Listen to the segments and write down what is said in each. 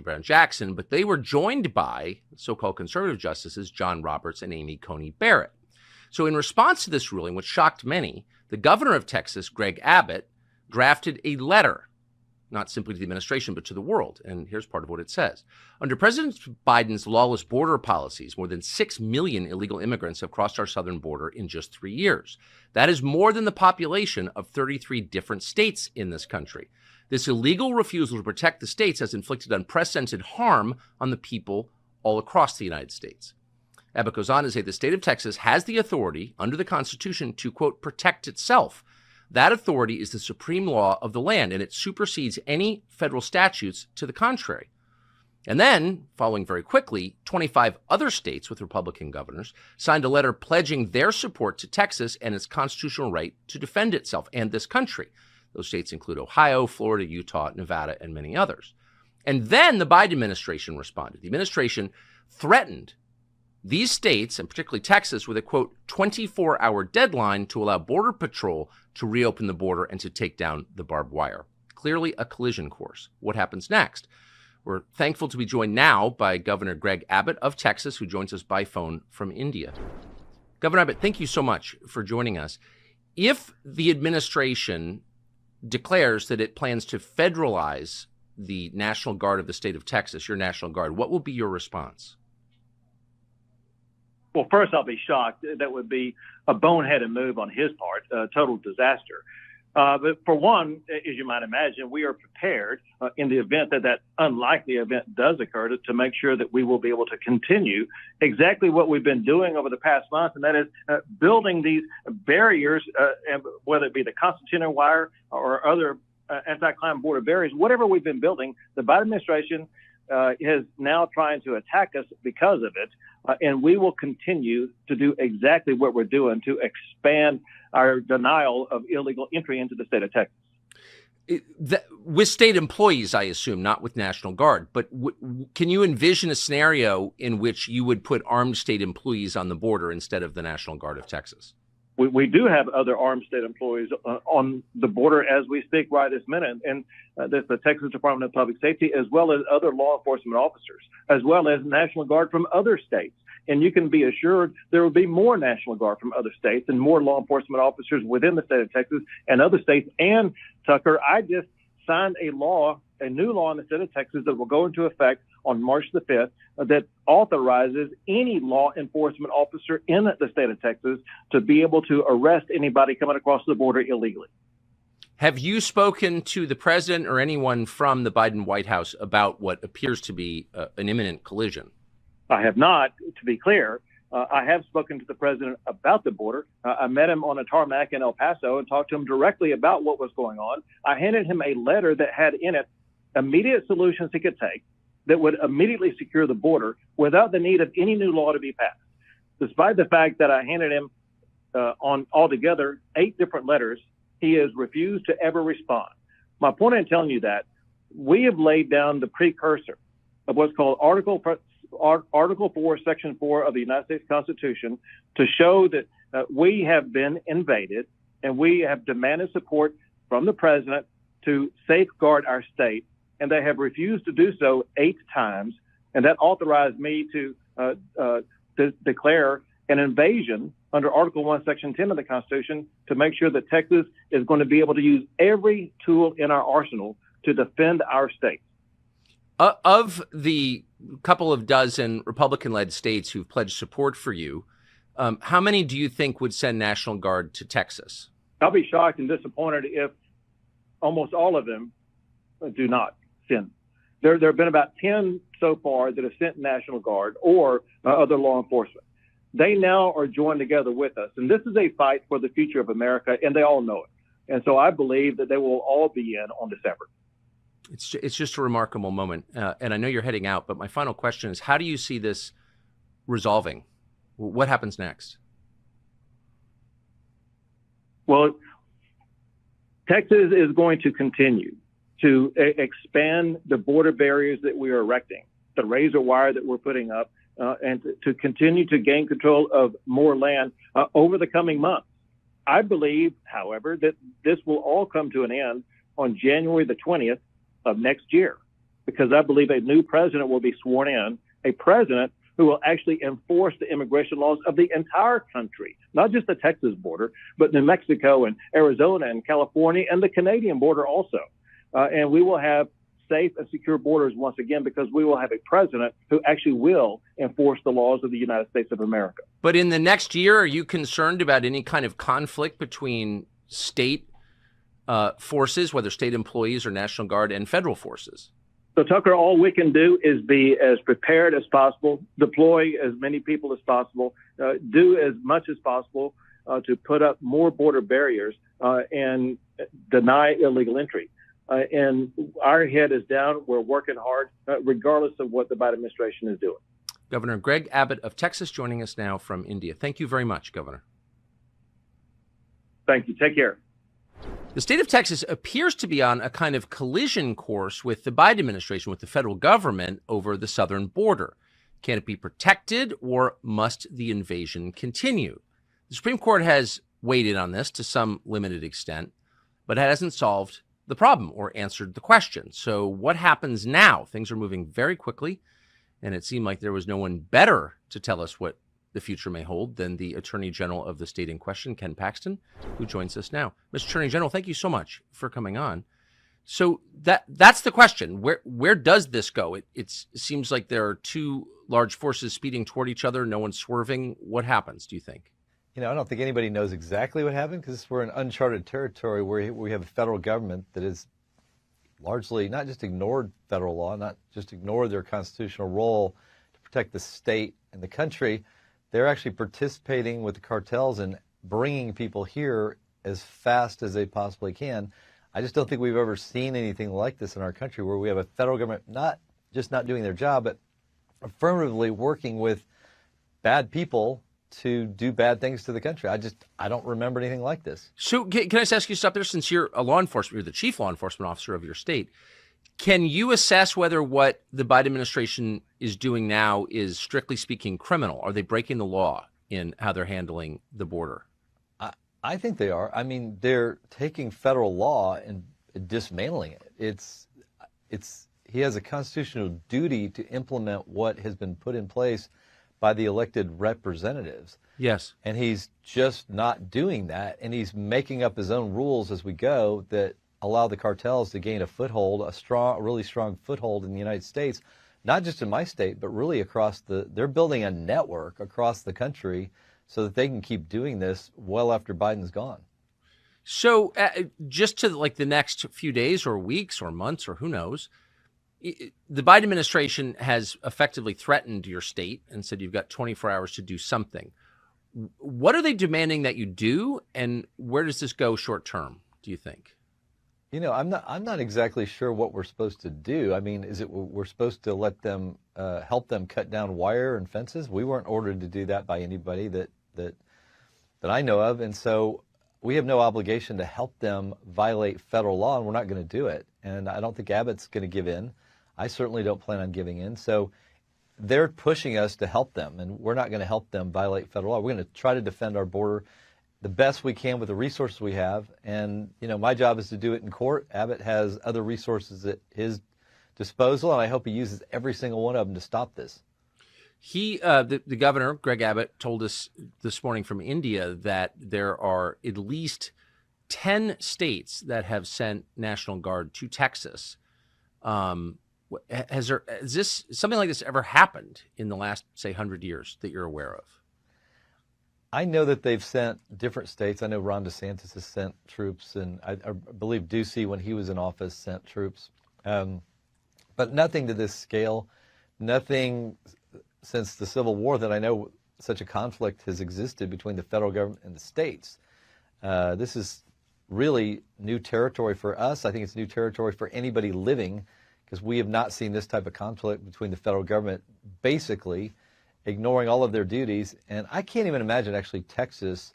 Brown Jackson, but they were joined by so-called conservative justices John Roberts and Amy Coney Barrett. So in response to this ruling, which shocked many, the governor of Texas, Greg Abbott, drafted a letter, not simply to the administration, but to the world. And here's part of what it says. Under President Biden's lawless border policies, more than 6 million illegal immigrants have crossed our southern border in just 3 years. That is more than the population of 33 different states in this country. This illegal refusal to protect the states has inflicted unprecedented harm on the people all across the United States. Abbott goes on to say the state of Texas has the authority under the Constitution to, quote, protect itself. That authority is the supreme law of the land, and it supersedes any federal statutes to the contrary. And then, following very quickly, 25 other states with Republican governors signed a letter pledging their support to Texas and its constitutional right to defend itself and this country. Those states include Ohio, Florida, Utah, Nevada, and many others. And then the Biden administration responded. The administration threatened these states, and particularly Texas, with a, quote, 24-hour deadline to allow Border Patrol to reopen the border and to take down the barbed wire. Clearly a collision course. What happens next? We're thankful to be joined now by Governor Greg Abbott of Texas, who joins us by phone from India. Governor Abbott, thank you so much for joining us. If the administration declares that it plans to federalize the National Guard of the state of Texas, your National Guard, what will be your response? Well, first, I'll be shocked. That would be a boneheaded move on his part, a total disaster. But for one, as you might imagine, we are prepared in the event that that unlikely event does occur to make sure that we will be able to continue exactly what we've been doing over the past month, and that is building these barriers, whether it be the concertina wire or other anti-climb border barriers, whatever we've been building. The Biden administration is now trying to attack us because of it. And we will continue to do exactly what we're doing to expand our denial of illegal entry into the state of Texas. With state employees, I assume, not with National Guard. But can you envision a scenario in which you would put armed state employees on the border instead of the National Guard of Texas? We do have other armed state employees on the border as we speak right this minute, and that's the Texas Department of Public Safety, as well as other law enforcement officers, as well as National Guard from other states. And you can be assured there will be more National Guard from other states and more law enforcement officers within the state of Texas and other states. And, Tucker, I just signed a new law in the state of Texas that will go into effect on March the 5th that authorizes any law enforcement officer in the state of Texas to be able to arrest anybody coming across the border illegally. Have you spoken to the president or anyone from the Biden White House about what appears to be an imminent collision? I have not, to be clear. I have spoken to the president about the border. I met him on a tarmac in El Paso and talked to him directly about what was going on. I handed him a letter that had in it immediate solutions he could take that would immediately secure the border without the need of any new law to be passed. Despite the fact that I handed him on altogether 8 different letters, he has refused to ever respond. My point in telling you that, we have laid down the precursor of what's called Article 4, Section 4 of the United States Constitution to show that we have been invaded and we have demanded support from the president to safeguard our state. And they have refused to do so 8 times. And that authorized me to declare an invasion under Article 1, Section 10 of the Constitution to make sure that Texas is going to be able to use every tool in our arsenal to defend our state. Of the couple of dozen Republican-led states who've pledged support for you, how many do you think would send National Guard to Texas? I'll be shocked and disappointed if almost all of them do not send. There have been about 10 so far that have sent National Guard or other law enforcement. They now are joined together with us. And this is a fight for the future of America, and they all know it. And so I believe that they will all be in on December. It's just a remarkable moment. And I know you're heading out, but my final question is, how do you see this resolving? What happens next? Well, Texas is going to continue to expand the border barriers that we are erecting, the razor wire that we're putting up, and to continue to gain control of more land over the coming months. I believe, however, that this will all come to an end on January the 20th of next year. because I believe a new president will be sworn in, a president who will actually enforce the immigration laws of the entire country, not just the Texas border, but New Mexico and Arizona and California and the Canadian border also. And we will have safe and secure borders once again, because we will have a president who actually will enforce the laws of the United States of America. But in the next year, are you concerned about any kind of conflict between state forces, whether state employees or National Guard, and federal forces? So, Tucker, all we can do is be as prepared as possible, deploy as many people as possible, do as much as possible to put up more border barriers and deny illegal entry. And our head is down. We're working hard, regardless of what the Biden administration is doing. Governor Greg Abbott of Texas joining us now from India. Thank you very much, Governor. Thank you. Take care. The state of Texas appears to be on a kind of collision course with the Biden administration, with the federal government over the southern border. Can it be protected, or must the invasion continue? The Supreme Court has weighed in on this to some limited extent, but it hasn't solved the problem or answered the question. So what happens now? Things are moving very quickly, and it seemed like there was no one better to tell us what the future may hold than the Attorney General of the state in question, Ken Paxton, who joins us now. Mr. Attorney General, thank you so much for coming on. So that's the question. Where does this go? It seems like there are two large forces speeding toward each other, no one's swerving. What happens, do you think? I don't think anybody knows exactly what happened, because we're in uncharted territory where we have a federal government that has largely not just ignored federal law, not just ignored their constitutional role to protect the state and the country. They're actually participating with the cartels and bringing people here as fast as they possibly can. I just don't think we've ever seen anything like this in our country, where we have a federal government not just not doing their job, but affirmatively working with bad people to do bad things to the country. I don't remember anything like this. So can I just ask you to stop there, since you're a law enforcement, you're the chief law enforcement officer of your state. Can you assess whether what the Biden administration is doing now is, strictly speaking, criminal? Are they breaking the law in how they're handling the border? I think they are. I mean, they're taking federal law and dismantling it. He has a constitutional duty to implement what has been put in place by the elected representatives. Yes. And he's just not doing that. And he's making up his own rules as we go that allow the cartels to gain a foothold, a really strong foothold in the United States, not just in my state, but really across they're building a network across the country so that they can keep doing this well after Biden's gone. So just to the next few days or weeks or months or who knows, the Biden administration has effectively threatened your state and said you've got 24 hours to do something. What are they demanding that you do, and where does this go short term, do you think? I'm not exactly sure what we're supposed to do. I mean, is it we're supposed to let them help them cut down wire and fences? We weren't ordered to do that by anybody that I know of, and so we have no obligation to help them violate federal law, and we're not going to do it. And I don't think Abbott's going to give in. I certainly don't plan on giving in. So they're pushing us to help them, and we're not going to help them violate federal law. We're going to try to defend our border the best we can with the resources we have. And, my job is to do it in court. Abbott has other resources at his disposal, and I hope he uses every single one of them to stop this. The governor, Greg Abbott, told us this morning from India that there are at least 10 states that have sent National Guard to Texas. Has something like this ever happened in the last, say, 100 years that you're aware of? I know that they've sent different states. I know Ron DeSantis has sent troops, and I believe Ducey, when he was in office, sent troops. But nothing to this scale, nothing since the Civil War that I know such a conflict has existed between the federal government and the states. This is really new territory for us. I think it's new territory for anybody living, because we have not seen this type of conflict between the federal government basically ignoring all of their duties. And I can't even imagine actually Texas,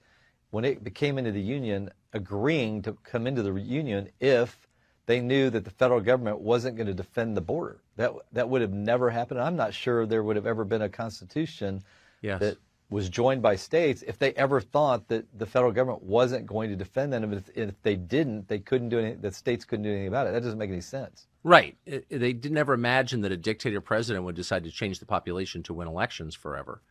when it came into the Union, agreeing to come into the Union if they knew that the federal government wasn't going to defend the border. That would have never happened. I'm not sure there would have ever been a constitution that was joined by states if they ever thought that the federal government wasn't going to defend them. And if they didn't, they couldn't do anything. The states couldn't do anything about it. That doesn't make any sense. Right. They did never imagine that a dictator president would decide to change the population to win elections forever.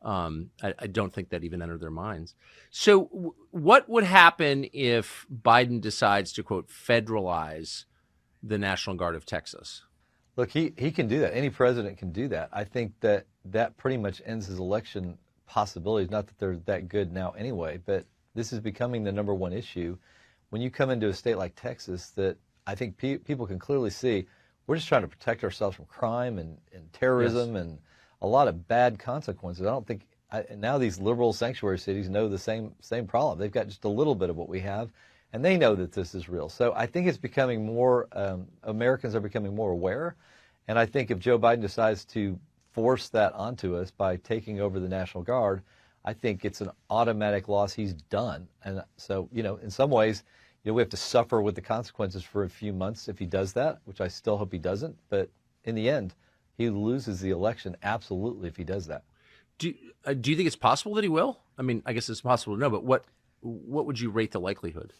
I don't think that even entered their minds. So, what would happen if Biden decides to, quote, federalize the National Guard of Texas? Look, he can do that. Any president can do that. I think that pretty much ends his election possibilities. Not that they're that good now anyway, but this is becoming the number one issue. When you come into a state like Texas, that I think people can clearly see, we're just trying to protect ourselves from crime and terrorism and a lot of bad consequences. I don't think now these liberal sanctuary cities know the same problem. They've got just a little bit of what we have, and they know that this is real. So I think it's becoming more, Americans are becoming more aware, and I think if Joe Biden decides to force that onto us by taking over the National Guard, I think it's an automatic loss. He's done. And so, in some ways, we have to suffer with the consequences for a few months if he does that, which I still hope he doesn't. But in the end, he loses the election absolutely if he does that. Do you think it's possible that he will? I mean, I guess it's possible to know, but what would you rate the likelihood?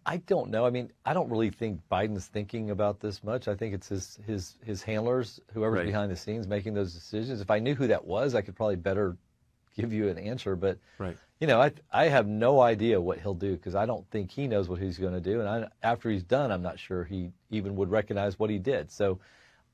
I don't know. I mean, I don't really think Biden's thinking about this much. I think it's his handlers, whoever's behind the scenes, making those decisions. If I knew who that was, I could probably better give you an answer. But, I have no idea what he'll do because I don't think he knows what he's going to do. And after he's done, I'm not sure he even would recognize what he did. So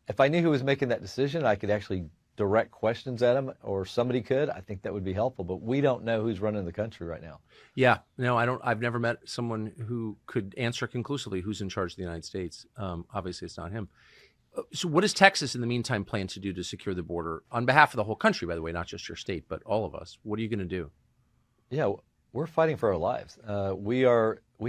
if I knew who was making that decision, I could actually direct questions at him, or somebody could. I think that would be helpful. But we don't know who's running the country right now. Yeah, no, I don't. I've never met someone who could answer conclusively who's in charge of the United States. Obviously, it's not him. So, what does Texas, in the meantime, plan to do to secure the border on behalf of the whole country? By the way, not just your state, but all of us. What are you going to do? Yeah, we're fighting for our lives. We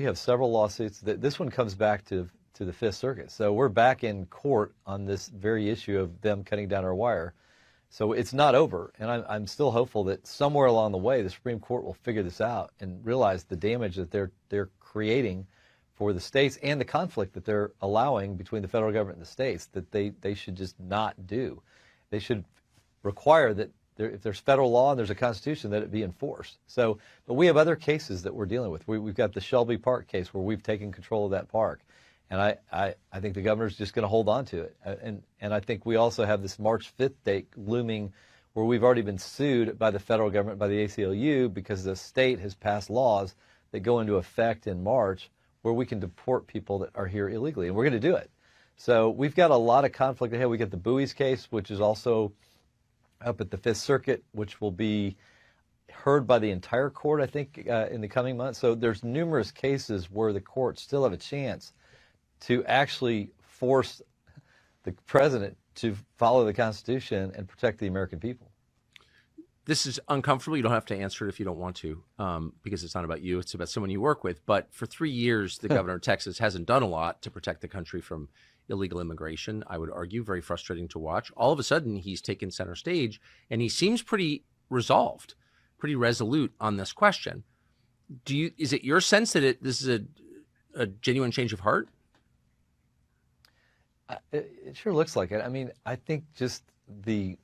have several lawsuits. This one comes back to the Fifth Circuit. So we're back in court on this very issue of them cutting down our wire. So it's not over, and I'm still hopeful that somewhere along the way the Supreme Court will figure this out and realize the damage that they're creating for the states and the conflict that they're allowing between the federal government and the states, that they should just not do. They should require that if there's federal law and there's a constitution, that it be enforced. So, but we have other cases that we're dealing with. We've got the Shelby Park case where we've taken control of that park. And I think the governor's just going to hold on to it. And I think we also have this March 5th date looming where we've already been sued by the federal government, by the ACLU, because the state has passed laws that go into effect in March where we can deport people that are here illegally. And we're going to do it. So we've got a lot of conflict ahead. We got the Bowie's case, which is also up at the Fifth Circuit, which will be heard by the entire court, I think, in the coming months. So there's numerous cases where the courts still have a chance to actually force the president to follow the Constitution and protect the American people. This is uncomfortable. You don't have to answer it if you don't want to, because it's not about you. It's about someone you work with. But for 3 years, the governor of Texas hasn't done a lot to protect the country from illegal immigration. I would argue very frustrating to watch. All of a sudden, he's taken center stage, and he seems pretty resolved, pretty resolute on this question. Is it your sense that this is a genuine change of heart? It sure looks like it. I mean, I think just the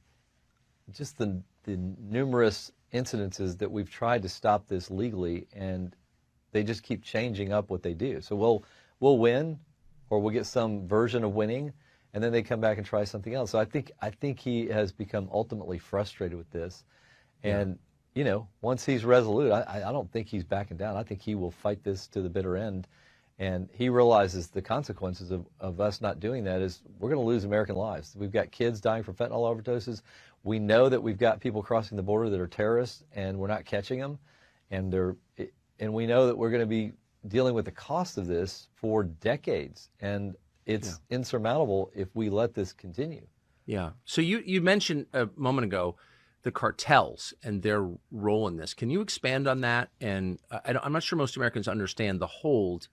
numerous incidences that we've tried to stop this legally, and they just keep changing up what they do. So we'll win, or we'll get some version of winning, and then they come back and try something else. So I think he has become ultimately frustrated with this, and once he's resolute, I don't think he's backing down. I think he will fight this to the bitter end. And he realizes the consequences of us not doing that is we're going to lose American lives. We've got kids dying from fentanyl overdoses. We know that we've got people crossing the border that are terrorists, and we're not catching them. And we know that we're going to be dealing with the cost of this for decades. And it's insurmountable if we let this continue. Yeah. So you mentioned a moment ago the cartels and their role in this. Can you expand on that? And I'm not sure most Americans understand the hold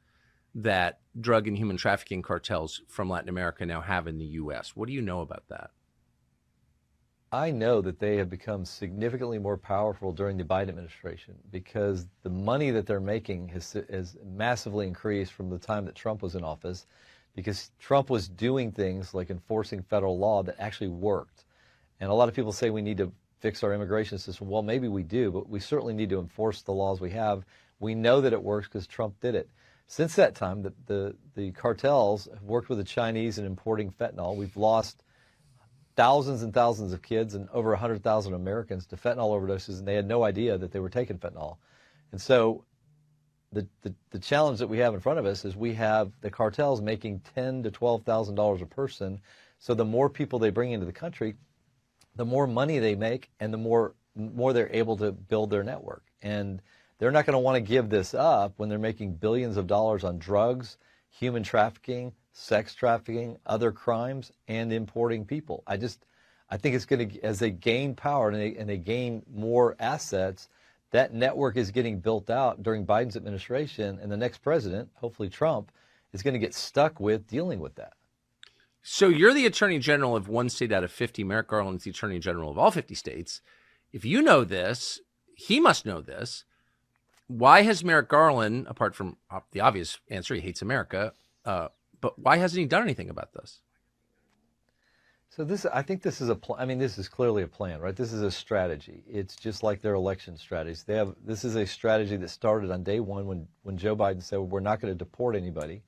that drug and human trafficking cartels from Latin America now have in the U.S. What do you know about that? I know that they have become significantly more powerful during the Biden administration because the money that they're making has massively increased from the time that Trump was in office, because Trump was doing things like enforcing federal law that actually worked. And a lot of people say we need to fix our immigration system. Well, maybe we do, but we certainly need to enforce the laws we have. We know that it works because Trump did it. Since that time, the cartels have worked with the Chinese in importing fentanyl. We've lost thousands and thousands of kids and over 100,000 Americans to fentanyl overdoses, and they had no idea that they were taking fentanyl. And so the challenge that we have in front of us is we have the cartels making $10,000 to $12,000 a person. So the more people they bring into the country, the more money they make, and the more they're able to build their network. And they're not going to want to give this up when they're making billions of dollars on drugs, human trafficking, sex trafficking, other crimes, and importing people. I think it's going to, as they gain power and they gain more assets, that network is getting built out during Biden's administration, and the next president, hopefully Trump, is going to get stuck with dealing with that. So you're the Attorney General of one state out of 50. Merrick Garland's the Attorney General of all 50 states. If you know this, he must know this. Why has Merrick Garland, apart from the obvious answer, he hates America, but why hasn't he done anything about this? So I think this is this is clearly a plan, right? This is a strategy. It's just like their election strategies. This is a strategy that started on day one when Joe Biden said, well, we're not going to deport anybody.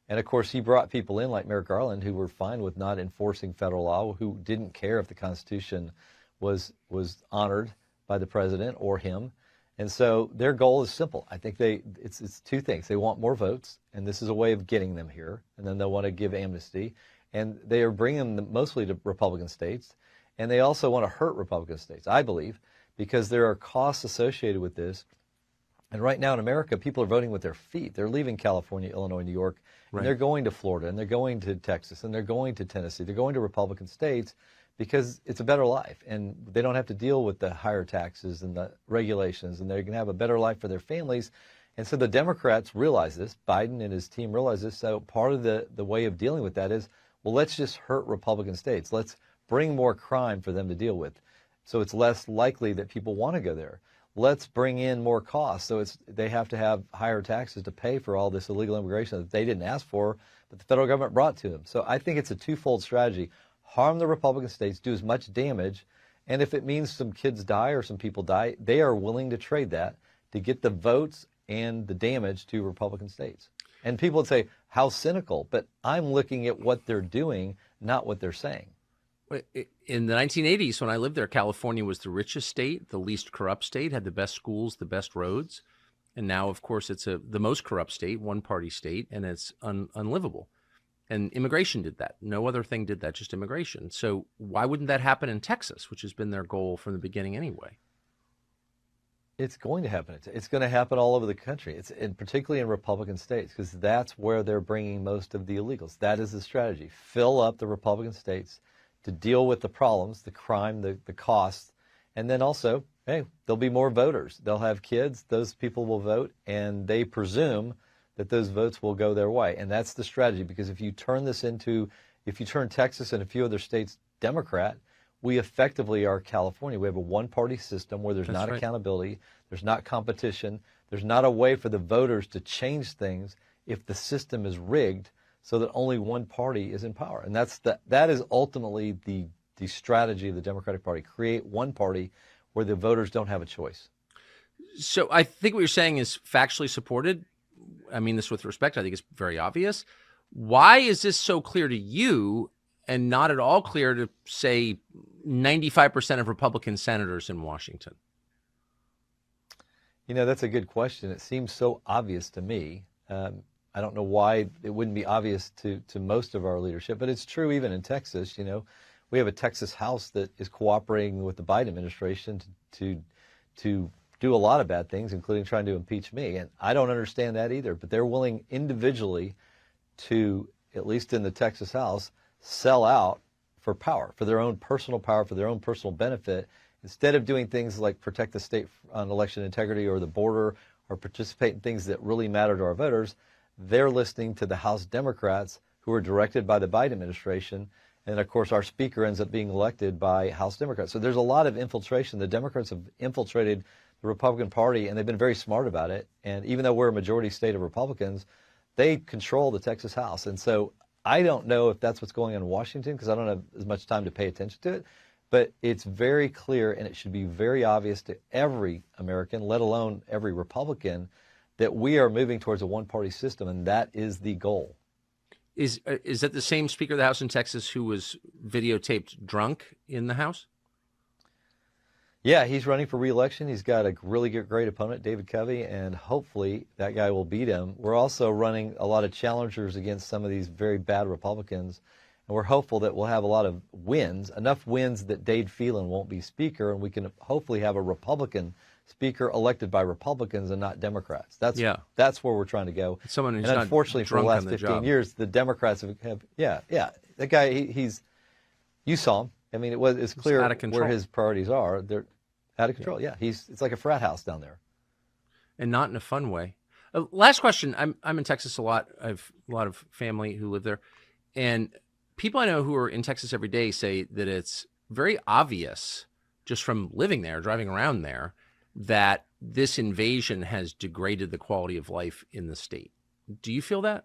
And of course, he brought people in like Merrick Garland who were fine with not enforcing federal law, who didn't care if the Constitution was honored by the president or him. And so their goal is simple. I think it's two things. They want more votes, and this is a way of getting them here. And then they'll want to give amnesty. And they are bringing them mostly to Republican states. And they also want to hurt Republican states, I believe, because there are costs associated with this. And right now in America, people are voting with their feet. They're leaving California, Illinois, New York, and they're going to Florida, and they're going to Texas, and they're going to Tennessee. They're going to Republican states because it's a better life, and they don't have to deal with the higher taxes and the regulations, and they're going to have a better life for their families. And so the Democrats realize this. Biden and his team realize this. So part of the way of dealing with that is, well, let's just hurt Republican states. Let's bring more crime for them to deal with, so it's less likely that people want to go there. Let's bring in more costs, so they have to have higher taxes to pay for all this illegal immigration that they didn't ask for, but the federal government brought to them. So I think it's a twofold strategy. Harm the Republican states, do as much damage, and if it means some kids die or some people die, they are willing to trade that to get the votes and the damage to Republican states. And people would say, how cynical, but I'm looking at what they're doing, not what they're saying. In the 1980s, when I lived there, California was the richest state, the least corrupt state, had the best schools, the best roads. And now, of course, it's the most corrupt state, one-party state, and it's unlivable. And immigration did that. No other thing did that, just immigration. So why wouldn't that happen in Texas, which has been their goal from the beginning anyway? It's going to happen. It's going to happen all over the country, particularly in Republican states, because that's where they're bringing most of the illegals. That is the strategy. Fill up the Republican states to deal with the problems, the crime, the costs, and then also, hey, there'll be more voters. They'll have kids. Those people will vote, and they presume that those votes will go their way. And that's the strategy, because if you turn Texas and a few other states Democrat, we effectively are California. We have a one-party system where there's not accountability, there's not competition, there's not a way for the voters to change things if the system is rigged so that only one party is in power. And that is ultimately the strategy of the Democratic Party. Create one party where the voters don't have a choice. So I think what you're saying is factually supported. I mean this with respect. I think it's very obvious. Why is this so clear to you and not at all clear to, say, 95% of Republican senators in Washington? You know, that's a good question. It seems so obvious to me. I don't know why it wouldn't be obvious to most of our leadership, but it's true even in Texas. You know, we have a Texas House that is cooperating with the Biden administration to do a lot of bad things, including trying to impeach me. And I don't understand that either, but they're willing individually to, at least in the Texas House, sell out for power, for their own personal power, for their own personal benefit, instead of doing things like protect the state on election integrity or the border or participate in things that really matter to our voters. They're listening to the House Democrats who are directed by the Biden administration. And of course, our speaker ends up being elected by House Democrats. So there's a lot of infiltration. The Democrats have infiltrated the Republican Party, and they've been very smart about it. And even though we're a majority state of Republicans, they control the Texas House. And so I don't know if that's what's going on in Washington, because I don't have as much time to pay attention to it. But it's very clear, and it should be very obvious to every American, let alone every Republican, that we are moving towards a one-party system, and that is the goal. Is that the same Speaker of the House in Texas who was videotaped drunk in the House? Yeah, he's running for re-election. He's got a really great opponent, David Covey, and hopefully that guy will beat him. We're also running a lot of challengers against some of these very bad Republicans, and we're hopeful that we'll have a lot of wins, enough wins that Dade Phelan won't be Speaker, and we can hopefully have a Republican Speaker elected by Republicans and not Democrats. That's where we're trying to go. Someone who's and unfortunately, not for the last the 15 job. years, the Democrats have that guy. You saw him. I mean, it's clear out of control. where his priorities are. They're out of control. Yeah, it's like a frat house down there, and not in a fun way. Last question. I'm in Texas a lot. I have a lot of family who live there, and people I know who are in Texas every day say that it's very obvious, just from living there, driving around there, that this invasion has degraded the quality of life in the state. Do you feel that?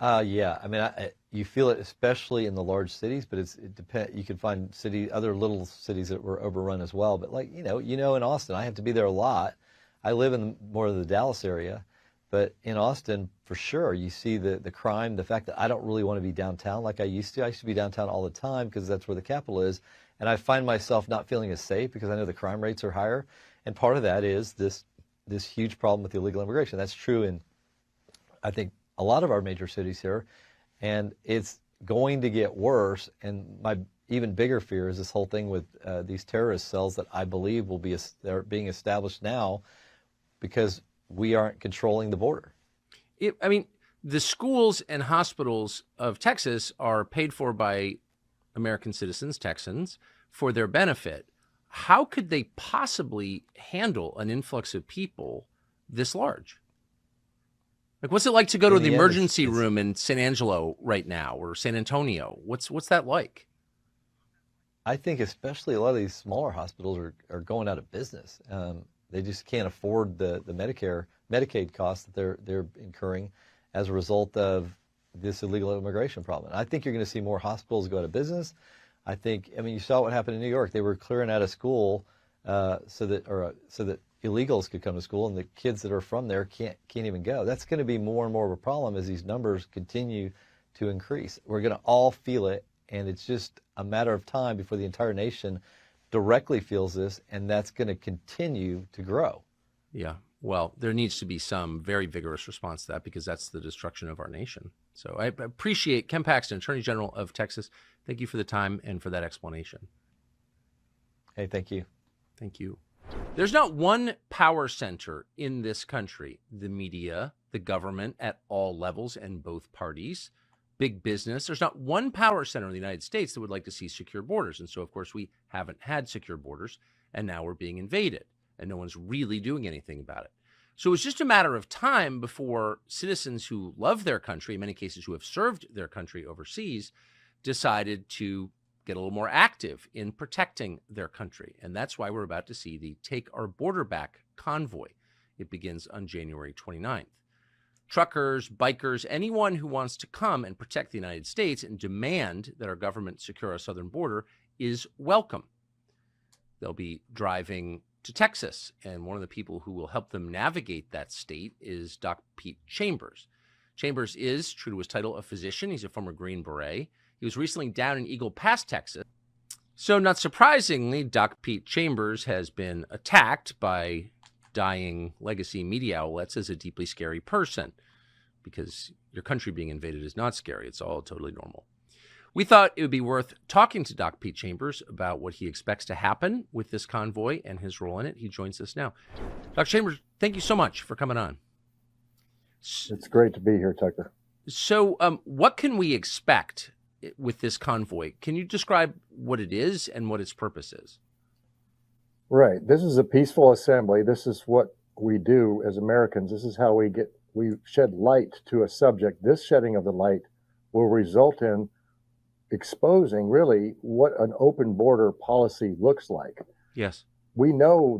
Yeah. I mean, you feel it especially in the large cities, but it depends. You can find other little cities that were overrun as well. But like, in Austin, I have to be there a lot. I live in more of the Dallas area, but in Austin, for sure, you see the crime, the fact that I don't really want to be downtown like I used to. I used to be downtown all the time because that's where the capital is. And I find myself not feeling as safe because I know the crime rates are higher. And part of that is this huge problem with illegal immigration. That's true in, I think, a lot of our major cities here. And it's going to get worse. And my even bigger fear is this whole thing with these terrorist cells that I believe they're being established now because we aren't controlling the border. The schools and hospitals of Texas are paid for by American citizens, Texans, for their benefit. How could they possibly handle an influx of people this large? Like, what's it like to go to the emergency room in San Angelo right now or San Antonio? What's that like? I think especially a lot of these smaller hospitals are going out of business. They just can't afford the Medicaid costs that they're incurring as a result of this illegal immigration problem. And I think you're going to see more hospitals go out of business. You saw what happened in New York. They were clearing out of school so that illegals could come to school, and the kids that are from there can't even go. That's going to be more and more of a problem as these numbers continue to increase. We're going to all feel it, and it's just a matter of time before the entire nation directly feels this, and that's going to continue to grow. Yeah. Well, there needs to be some very vigorous response to that because that's the destruction of our nation. So I appreciate Ken Paxton, Attorney General of Texas. Thank you for the time and for that explanation. Hey, thank you. Thank you. There's not one power center in this country, the media, the government at all levels and both parties, big business. There's not one power center in the United States that would like to see secure borders. And so, of course, we haven't had secure borders, and now we're being invaded, and no one's really doing anything about it. So it's just a matter of time before citizens who love their country, in many cases who have served their country overseas, decided to get a little more active in protecting their country. And that's why we're about to see the Take Our Border Back Convoy. It begins on January 29th. Truckers, bikers, anyone who wants to come and protect the United States and demand that our government secure our southern border is welcome. They'll be driving to Texas, and one of the people who will help them navigate that state is Doc Pete Chambers. Chambers is, true to his title, a physician. He's a former Green Beret. He was recently down in Eagle Pass, Texas. So not surprisingly, Doc Pete Chambers has been attacked by dying legacy media outlets as a deeply scary person, because your country being invaded is not scary. It's all totally normal. We thought it would be worth talking to Doc Pete Chambers about what he expects to happen with this convoy and his role in it. He joins us now. Dr. Chambers, thank you so much for coming on. It's great to be here, Tucker. So what can we expect with this convoy? Can you describe what it is and what its purpose is? Right. This is a peaceful assembly. This is what we do as Americans. This is how we shed light to a subject. This shedding of the light will result in exposing really what an open border policy looks like. Yes. We know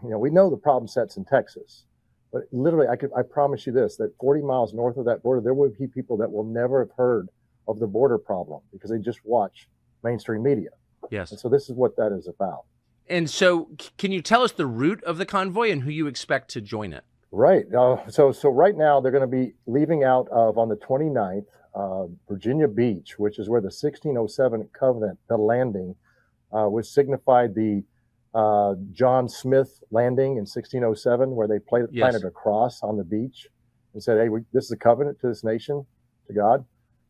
we know the problem sets in Texas, but literally I promise you this, that 40 miles north of that border, there will be people that will never have heard of the border problem because they just watch mainstream media. Yes. And so this is what that is about. And so, can you tell us the route of the convoy and who you expect to join it? Right. So right now they're going to be leaving out of on the 29th, Virginia Beach, which is where the 1607 Covenant, the landing, which signified the John Smith landing in 1607, where they planted a cross on the beach and said, "Hey, this is a covenant to this nation, to God."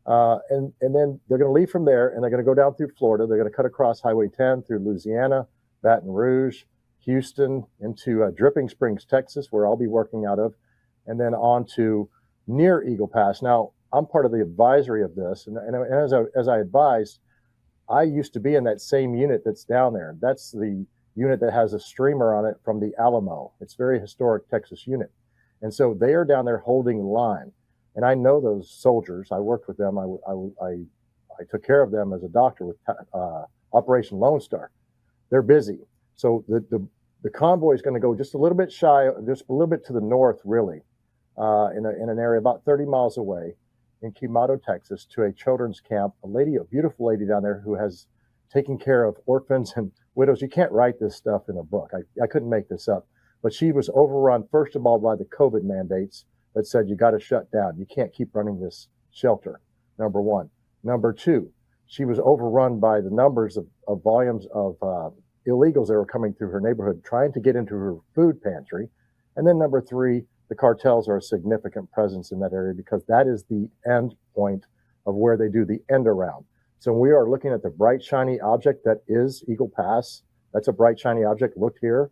And then they're going to leave from there, and they're going to go down through Florida. They're going to cut across Highway 10 through Louisiana, Baton Rouge, Houston, into Dripping Springs, Texas, where I'll be working out of, and then on to near Eagle Pass. Now, I'm part of the advisory of this, and as I advised, I used to be in that same unit that's down there. That's the unit that has a streamer on it from the Alamo. It's a very historic Texas unit. And so they are down there holding the line. And I know those soldiers. I worked with them. I took care of them as a doctor with Operation Lone Star. They're busy. So the convoy is going to go just a little bit shy, just a little bit to the north, really, in an area about 30 miles away in Quemado, Texas, to a children's camp. A beautiful lady down there who has taken care of orphans and widows. You can't write this stuff in a book. I couldn't make this up. But she was overrun, first of all, by the COVID mandates that said you got to shut down. You can't keep running this shelter, number one. Number two, she was overrun by the numbers of volumes of illegals that were coming through her neighborhood, trying to get into her food pantry. And then number three, the cartels are a significant presence in that area because that is the end point of where they do the end around. So we are looking at the bright, shiny object that is Eagle Pass. That's a bright, shiny object. Look here.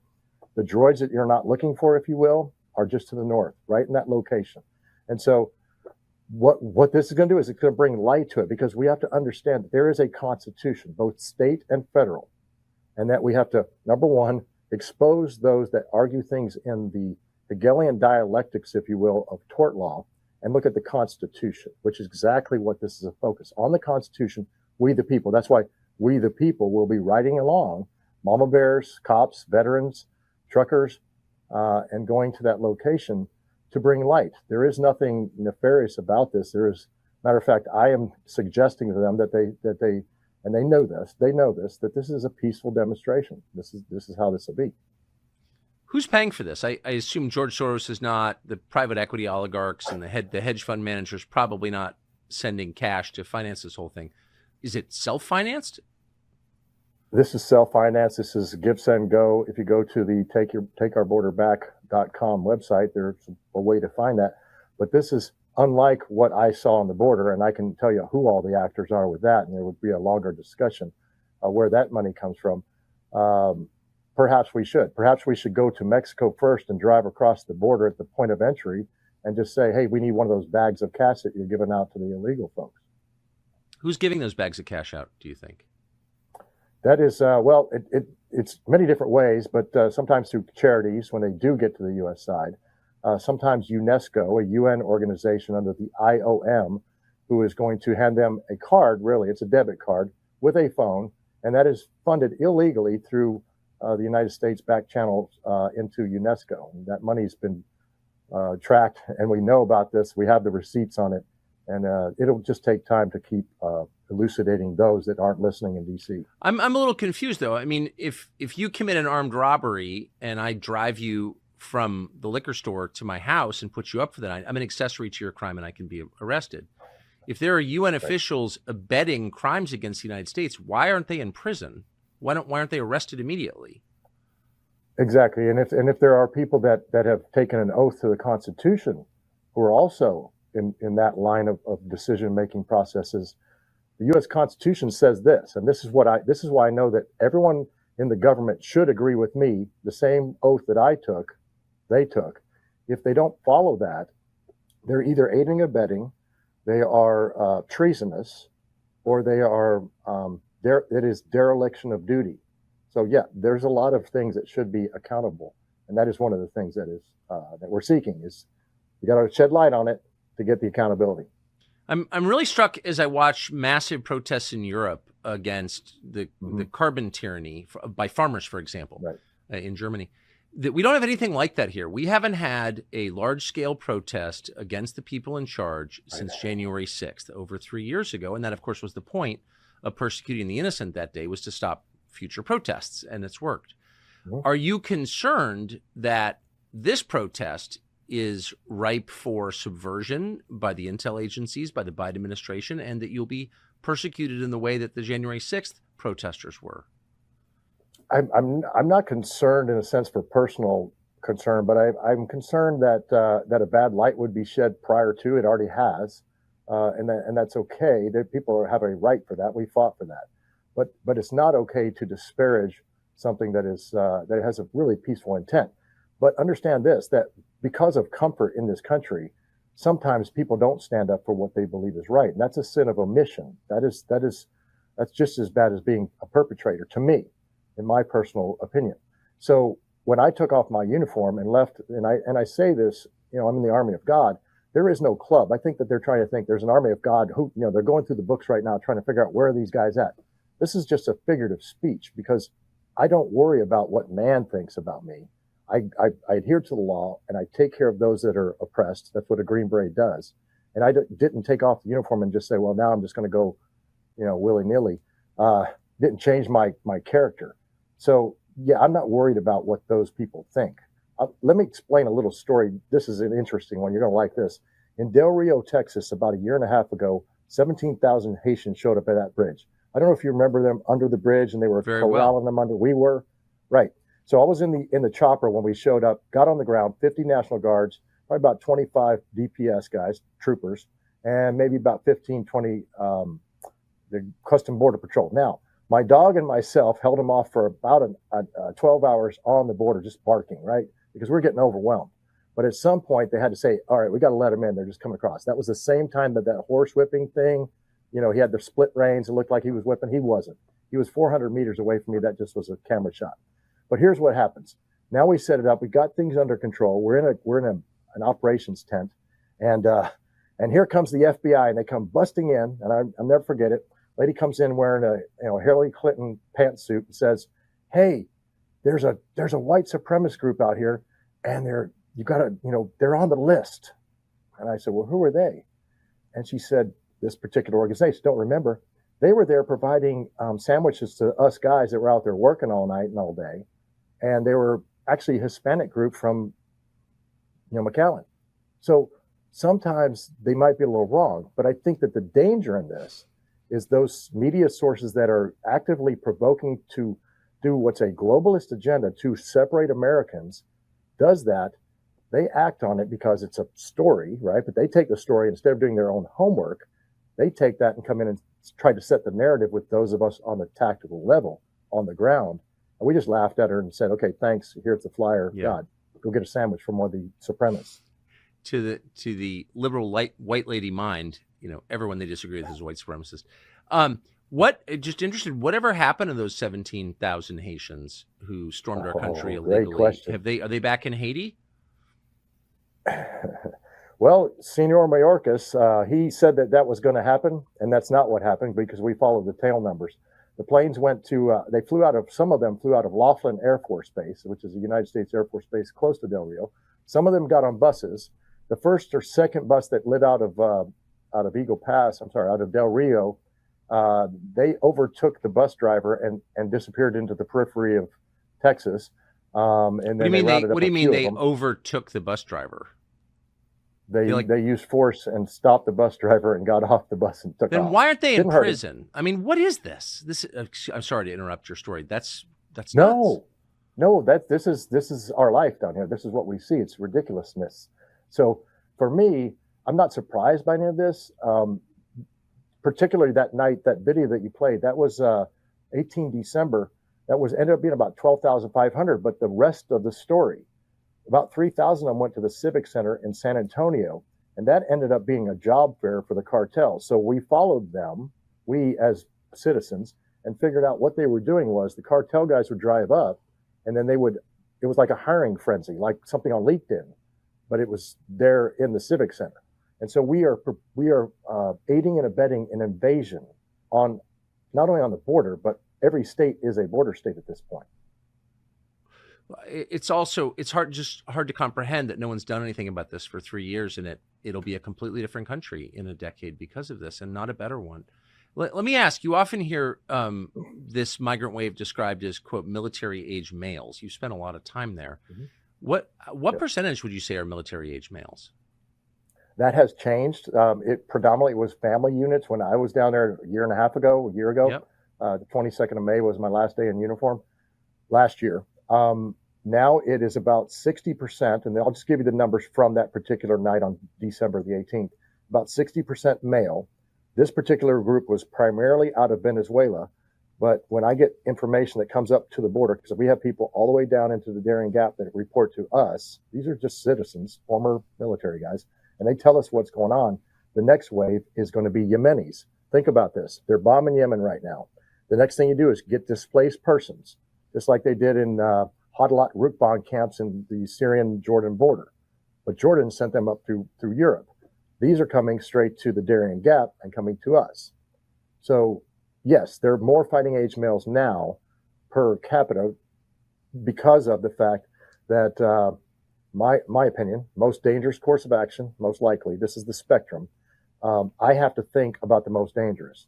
The droids that you're not looking for, if you will, are just to the north, right in that location. And so what this is going to do is it's going to bring light to it, because we have to understand that there is a constitution, both state and federal, and that we have to, number one, expose those that argue things in the Hegelian dialectics, if you will, of tort law, and look at the Constitution, which is exactly what this is a focus on. The Constitution, we the people. That's why we the people will be riding along, mama bears, cops, veterans, truckers, and going to that location to bring light. There is nothing nefarious about this. There is, matter of fact, I am suggesting to them that they and they know this, that this is a peaceful demonstration. This is how this will be. Who's paying for this? I assume George Soros is not. The private equity oligarchs and the hedge fund managers probably not sending cash to finance this whole thing. Is it self-financed? This is self-financed. This is give, send, go. If you go to the takeourborderback.com website, there's a way to find that. But this is unlike what I saw on the border, and I can tell you who all the actors are with that, and there would be a longer discussion where that money comes from. Perhaps we should. Perhaps we should go to Mexico first and drive across the border at the point of entry and just say, hey, we need one of those bags of cash that you're giving out to the illegal folks. Who's giving those bags of cash out, do you think? That is, it's many different ways, but sometimes through charities when they do get to the U.S. side. Sometimes UNESCO, a UN organization under the IOM, who is going to hand them a card, really, it's a debit card, with a phone, and that is funded illegally through the United States back channels into UNESCO. And that money's been tracked, and we know about this. We have the receipts on it, and it'll just take time to keep elucidating those that aren't listening in D.C. I'm a little confused, though. I mean, if you commit an armed robbery and I drive you from the liquor store to my house and put you up for the night, I'm an accessory to your crime and I can be arrested. If there are UN officials abetting crimes against the United States, why aren't they in prison? Why aren't they arrested immediately? Exactly. And if there are people that have taken an oath to the Constitution who are also in that line of decision-making processes, the U.S. Constitution says this, and this is why I know that everyone in the government should agree with me. The same oath that I took, they took. If they don't follow that, they're either aiding or abetting, they are treasonous, or they are it is dereliction of duty. So yeah, there's a lot of things that should be accountable, and that is one of the things that is that we're seeking. Is you got to shed light on it to get the accountability. I'm really struck as I watch massive protests in Europe against the carbon tyranny by farmers, for example, right. In Germany. That we don't have anything like that here. We haven't had a large-scale protest against the people in charge since January 6th, over 3 years ago. And that, of course, was the point of persecuting the innocent that day, was to stop future protests, and it's worked. Mhm. Are you concerned that this protest is ripe for subversion by the intel agencies, by the Biden administration, and that you'll be persecuted in the way that the January 6th protesters were? I'm not concerned in a sense for personal concern, but I'm concerned that that a bad light would be shed prior to. It already has, and that's okay. That people have a right for that. We fought for that, but it's not okay to disparage something that is that has a really peaceful intent. But understand this: that because of comfort in this country, sometimes people don't stand up for what they believe is right, and that's a sin of omission. That's just as bad as being a perpetrator to me, in my personal opinion. So when I took off my uniform and left, and I say this, I'm in the army of God. There is no club. I think that they're trying to think there's an army of God who, they're going through the books right now trying to figure out where are these guys at. This is just a figurative speech because I don't worry about what man thinks about me. I adhere to the law and I take care of those that are oppressed. That's what a Green Beret does. And I didn't take off the uniform and just say, well, now I'm just going to go, willy-nilly. Didn't change my character. So, yeah, I'm not worried about what those people think. Let me explain a little story. This is an interesting one. You're going to like this. In Del Rio, Texas, about a year and a half ago, 17,000 Haitians showed up at that bridge. I don't know if you remember them under the bridge, and they were corralling them under. We were. Right. So I was in the chopper when we showed up, got on the ground, 50 National Guards, probably about 25 DPS guys, troopers, and maybe about 15, 20 the Custom Border Patrol. Now, my dog and myself held them off for about 12 hours on the border, just barking, right? Because we're getting overwhelmed. But at some point, they had to say, all right, we got to let them in. They're just coming across. That was the same time that horse whipping thing, he had the split reins. It looked like he was whipping. He wasn't. He was 400 meters away from me. That just was a camera shot. But here's what happens. Now we set it up. We got things under control. We're in an operations tent. And here comes the FBI, and they come busting in, and I'll never forget it. Lady comes in wearing a Hillary Clinton pantsuit and says, "Hey, there's a white supremacist group out here, and they're on the list." And I said, "Well, who are they?" And she said, "This particular organization." Don't remember. They were there providing sandwiches to us guys that were out there working all night and all day, and they were actually a Hispanic group from McAllen. So sometimes they might be a little wrong, but I think that the danger in this is those media sources that are actively provoking to do what's a globalist agenda to separate Americans, does that. They act on it because it's a story, right? But they take the story, instead of doing their own homework, they take that and come in and try to set the narrative with those of us on the tactical level, on the ground. And we just laughed at her and said, okay, thanks. Here's the flyer. Yeah. God, go get a sandwich from one of the supremacists. To the liberal white lady mind, everyone they disagree with is a white supremacist. Just interested, whatever happened to those 17,000 Haitians who stormed our country illegally? Great question. Are they back in Haiti? Well, Senor Mayorkas, he said that was going to happen, and that's not what happened because we followed the tail numbers. The planes some of them flew out of Laughlin Air Force Base, which is a United States Air Force Base close to Del Rio. Some of them got on buses. The first or second bus that lit out of Del Rio, they overtook the bus driver and disappeared into the periphery of Texas. And then what do you mean they overtook the bus driver? They used force and stopped the bus driver and got off the bus and took off. Then why aren't they in prison? I mean, what is this? I'm sorry to interrupt your story. That's nuts. No. This is our life down here. This is what we see. It's ridiculousness. So for me, I'm not surprised by any of this. Particularly that night, that video that you played, that was 18 December. That ended up being about 12,500. But the rest of the story, about 3,000 of them went to the Civic Center in San Antonio, and that ended up being a job fair for the cartel. So we followed them, we as citizens, and figured out what they were doing was the cartel guys would drive up, and then it was like a hiring frenzy, like something on LinkedIn, but it was there in the Civic Center. And so we are aiding and abetting an invasion on not only on the border, but every state is a border state at this point. It's hard to comprehend that no one's done anything about this for 3 years, and it'll be a completely different country in a decade because of this, and not a better one. Let me ask, you often hear this migrant wave described as, quote, military-age males. You spent a lot of time there. Mhm. What Yep. percentage would you say are military-age males? That has changed. It predominantly was family units when I was down there a year ago. Yep. The 22nd of May was my last day in uniform last year. Now it is about 60%, and I'll just give you the numbers from that particular night on December the 18th. About 60% male. This particular group was primarily out of Venezuela, but when I get information that comes up to the border, because we have people all the way down into the Darien Gap that report to us, these are just citizens, former military guys, and they tell us what's going on. The next wave is going to be Yemenis. Think about this. They're bombing Yemen right now. The next thing you do is get displaced persons, just like they did in Hadalat Rukban camps in the Syrian-Jordan border. But Jordan sent them up through Europe. These are coming straight to the Darien Gap and coming to us. So, yes, there are more fighting age males now per capita because of the fact that, my opinion, most dangerous course of action, most likely, this is the spectrum. I have to think about the most dangerous,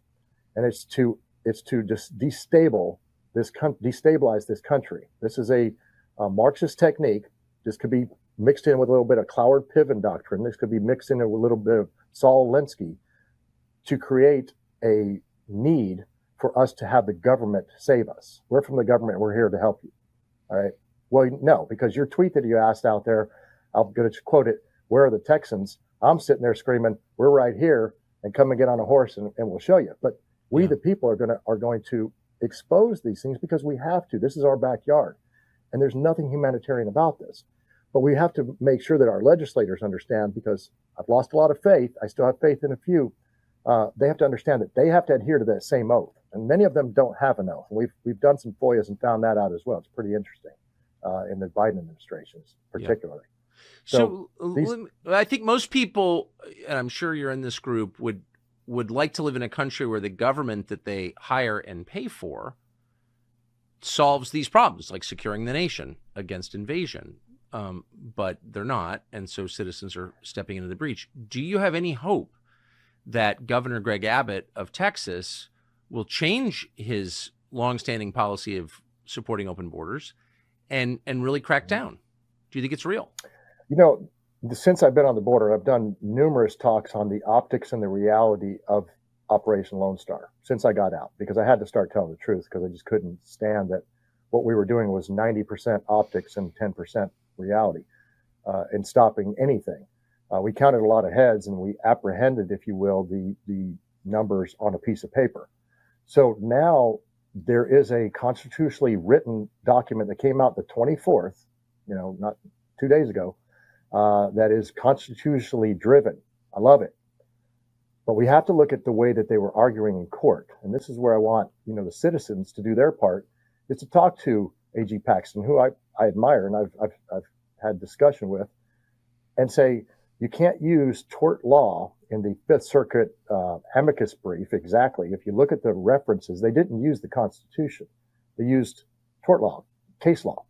and it's to just destabilize this country. This is a Marxist technique. This could be mixed in with a little bit of Cloward-Piven doctrine. This could be mixed in with a little bit of Saul Alinsky to create a need for us to have the government save us. We're from the government. We're here to help you. All right. Well, no, because your tweet that you asked out there, I'm going to quote it. Where are the Texans? I'm sitting there screaming, we're right here, and come and get on a horse and we'll show you. But we, the people, are going to expose these things because we have to. This is our backyard. And there's nothing humanitarian about this. But we have to make sure that our legislators understand, because I've lost a lot of faith. I still have faith in a few. They have to understand that they have to adhere to that same oath. And many of them don't have an oath. We've done some FOIAs and found that out as well. It's pretty interesting in the Biden administrations, particularly. So I think most people, and I'm sure you're in this group, would like to live in a country where the government that they hire and pay for solves these problems, like securing the nation against invasion. But they're not, and so citizens are stepping into the breach. Do you have any hope that Governor Greg Abbott of Texas will change his longstanding policy of supporting open borders and really crack down? Do you think it's real? You know, since I've been on the border, I've done numerous talks on the optics and the reality of Operation Lone Star since I got out, because I had to start telling the truth, because I just couldn't stand that what we were doing was 90% optics and 10% reality in stopping anything. We counted a lot of heads, and we apprehended, if you will, the numbers on a piece of paper. So now there is a constitutionally written document that came out the 24th, not 2 days ago, that is constitutionally driven. I love it. But we have to look at the way that they were arguing in court. And this is where I want, the citizens to do their part, is to talk to A.G. Paxton, who I admire and I've had discussion with, and say, you can't use tort law in the Fifth Circuit amicus brief. Exactly. If you look at the references, they didn't use the Constitution. They used tort law, case law.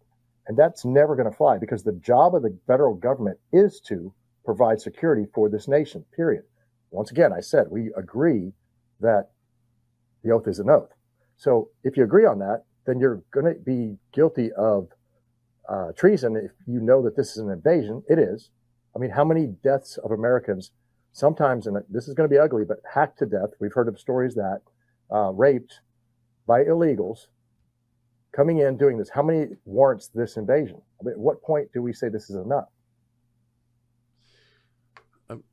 And that's never going to fly, because the job of the federal government is to provide security for this nation, period. Once again, I said, we agree that the oath is an oath. So if you agree on that, then you're going to be guilty of treason if you know that this is an invasion. It is. I mean, how many deaths of Americans, sometimes, and this is going to be ugly, but hacked to death. We've heard of stories that raped by illegals coming in, doing this. How many warrants this invasion? I mean, at what point do we say this is enough?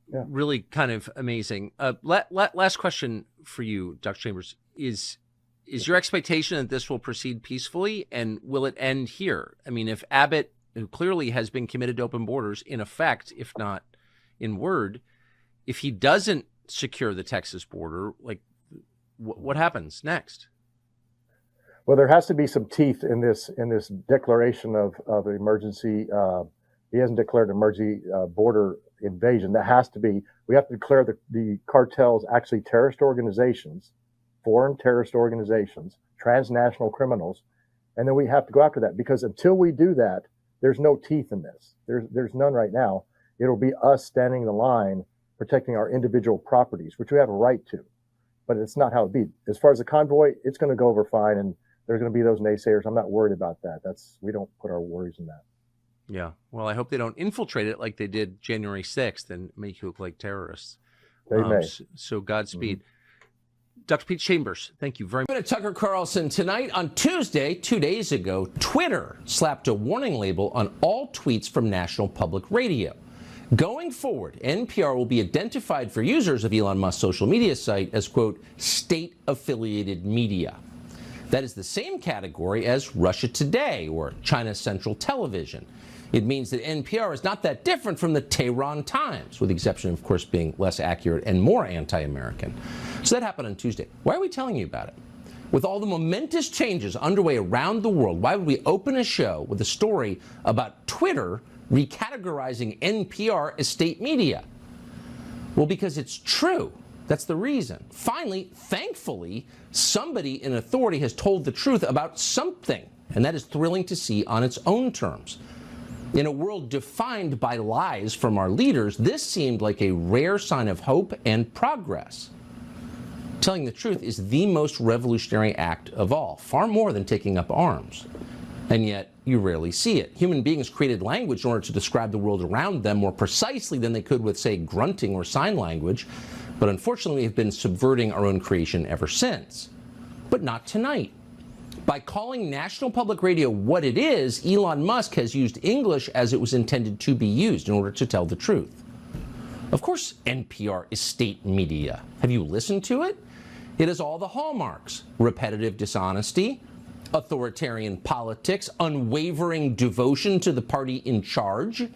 Really kind of amazing. Last question for you, Dr. Chambers, is your expectation that this will proceed peacefully, and will it end here? I mean, if Abbott, who clearly has been committed to open borders in effect, if not in word, if he doesn't secure the Texas border, like what happens next? Well, there has to be some teeth in this declaration of emergency. He hasn't declared an emergency border invasion. That has to be. We have to declare the cartels actually terrorist organizations, foreign terrorist organizations, transnational criminals, and then we have to go after that. Because until we do that, there's no teeth in this. There's none right now. It'll be us standing in the line, protecting our individual properties, which we have a right to. but it's not how it be. As far as the convoy, it's going to go over fine, and there's going to be those naysayers. I'm not worried about that. We don't put our worries in that. Yeah. Well, I hope they don't infiltrate it like they did January 6th and make you look like terrorists. They may. So Godspeed. Dr. Pete Chambers, thank you very much. Tucker Carlson, tonight on Tuesday, 2 days ago, Twitter slapped a warning label on all tweets from National Public Radio. Going forward, NPR will be identified for users of Elon Musk's social media site as, quote, state-affiliated media. That is the same category as Russia Today or China Central Television. It means that NPR is not that different from the Tehran Times, with the exception, of course, being less accurate and more anti-American. So that happened on Tuesday. Why are we telling you about it? With all the momentous changes underway around the world, why would we open a show with a story about Twitter recategorizing NPR as state media? Well, because it's true. That's the reason. Finally, thankfully, somebody in authority has told the truth about something, and that is thrilling to see on its own terms. In a world defined by lies from our leaders, this seemed like a rare sign of hope and progress. Telling the truth is the most revolutionary act of all, far more than taking up arms. And yet, you rarely see it. Human beings created language in order to describe the world around them more precisely than they could with, say, grunting or sign language. But unfortunately, we have been subverting our own creation ever since. But not tonight. By calling National Public Radio what it is, Elon Musk has used English as it was intended to be used in order to tell the truth. Of course, NPR is state media. Have you listened to it? It has all the hallmarks: repetitive dishonesty, authoritarian politics, unwavering devotion to the party in charge. Of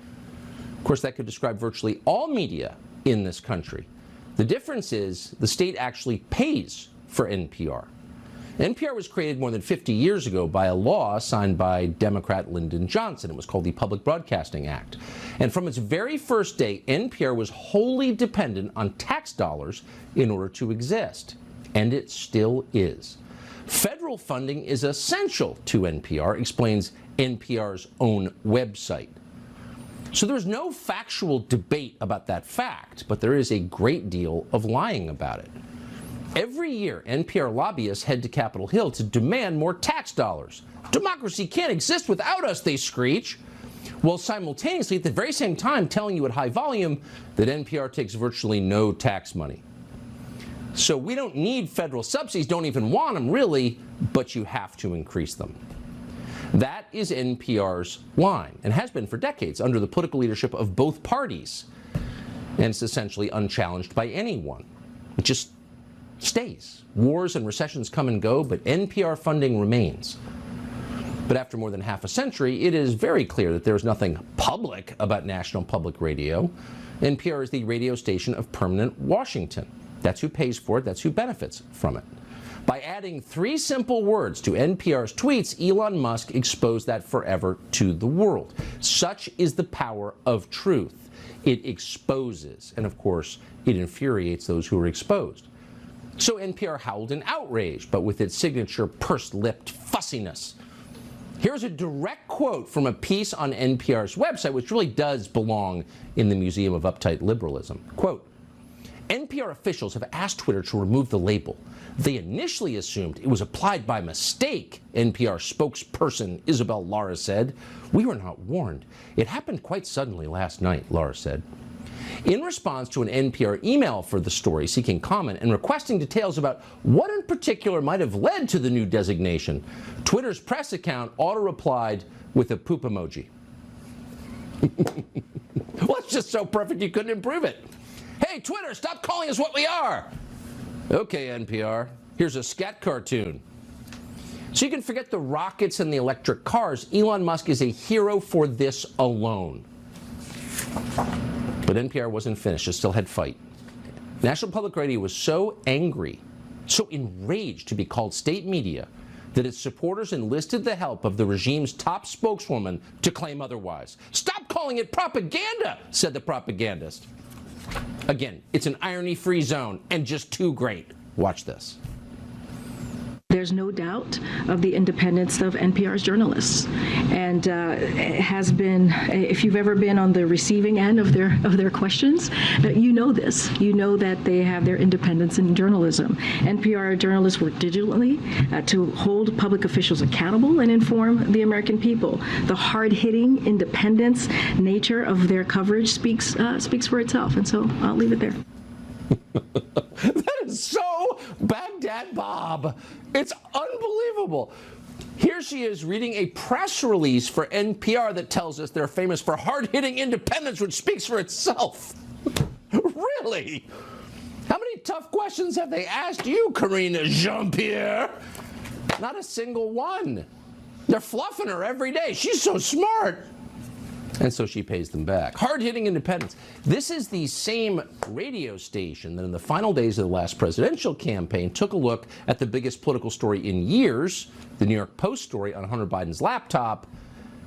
course, that could describe virtually all media in this country. The difference is the state actually pays for NPR. NPR was created more than 50 years ago by a law signed by Democrat Lyndon Johnson. It was called the Public Broadcasting Act. And from its very first day, NPR was wholly dependent on tax dollars in order to exist. And it still is. Federal funding is essential to NPR, explains NPR's own website. So there's no factual debate about that fact, but there is a great deal of lying about it. Every year, NPR lobbyists head to Capitol Hill to demand more tax dollars. Democracy can't exist without us, they screech, while simultaneously at the very same time telling you at high volume that NPR takes virtually no tax money. So we don't need federal subsidies, don't even want them really, but you have to increase them. That is NPR's line, and has been for decades under the political leadership of both parties. And it's essentially unchallenged by anyone. It just stays. Wars and recessions come and go, but NPR funding remains. But after more than half a century, it is very clear that there is nothing public about National Public Radio. NPR is the radio station of permanent Washington. That's who pays for it. That's who benefits from it. By adding 3 simple words to NPR's tweets, Elon Musk exposed that forever to the world. Such is the power of truth. It exposes, and of course, it infuriates those who are exposed. So NPR howled in outrage, but with its signature pursed-lipped fussiness. Here's a direct quote from a piece on NPR's website, which really does belong in the Museum of Uptight Liberalism. Quote, NPR officials have asked Twitter to remove the label. They initially assumed it was applied by mistake, NPR spokesperson Isabel Lara said. We were not warned. It happened quite suddenly last night, Lara said. In response to an NPR email for the story seeking comment and requesting details about what in particular might have led to the new designation, Twitter's press account auto-replied with a poop emoji. Well, it's just so perfect you couldn't improve it. Hey, Twitter, stop calling us what we are. Okay, NPR, here's a scat cartoon. So you can forget the rockets and the electric cars. Elon Musk is a hero for this alone. But NPR wasn't finished. It still had fight. National Public Radio was so angry, so enraged to be called state media, that its supporters enlisted the help of the regime's top spokeswoman to claim otherwise. Stop calling it propaganda, said the propagandist. Again, it's an irony-free zone and just too great. Watch this. There's no doubt of the independence of NPR's journalists, and it has been. If you've ever been on the receiving end of their questions, you know this. You know that they have their independence in journalism. NPR journalists work diligently to hold public officials accountable and inform the American people. The hard-hitting independence nature of their coverage speaks for itself, and so I'll leave it there. That is so Baghdad Bob. It's unbelievable. Here she is reading a press release for NPR that tells us they're famous for hard-hitting independence, which speaks for itself. Really? How many tough questions have they asked you, Karina Jean-Pierre? Not a single one. They're fluffing her every day. She's so smart. And so she pays them back. Hard-hitting independence. This is the same radio station that in the final days of the last presidential campaign took a look at the biggest political story in years, the New York Post story on Hunter Biden's laptop,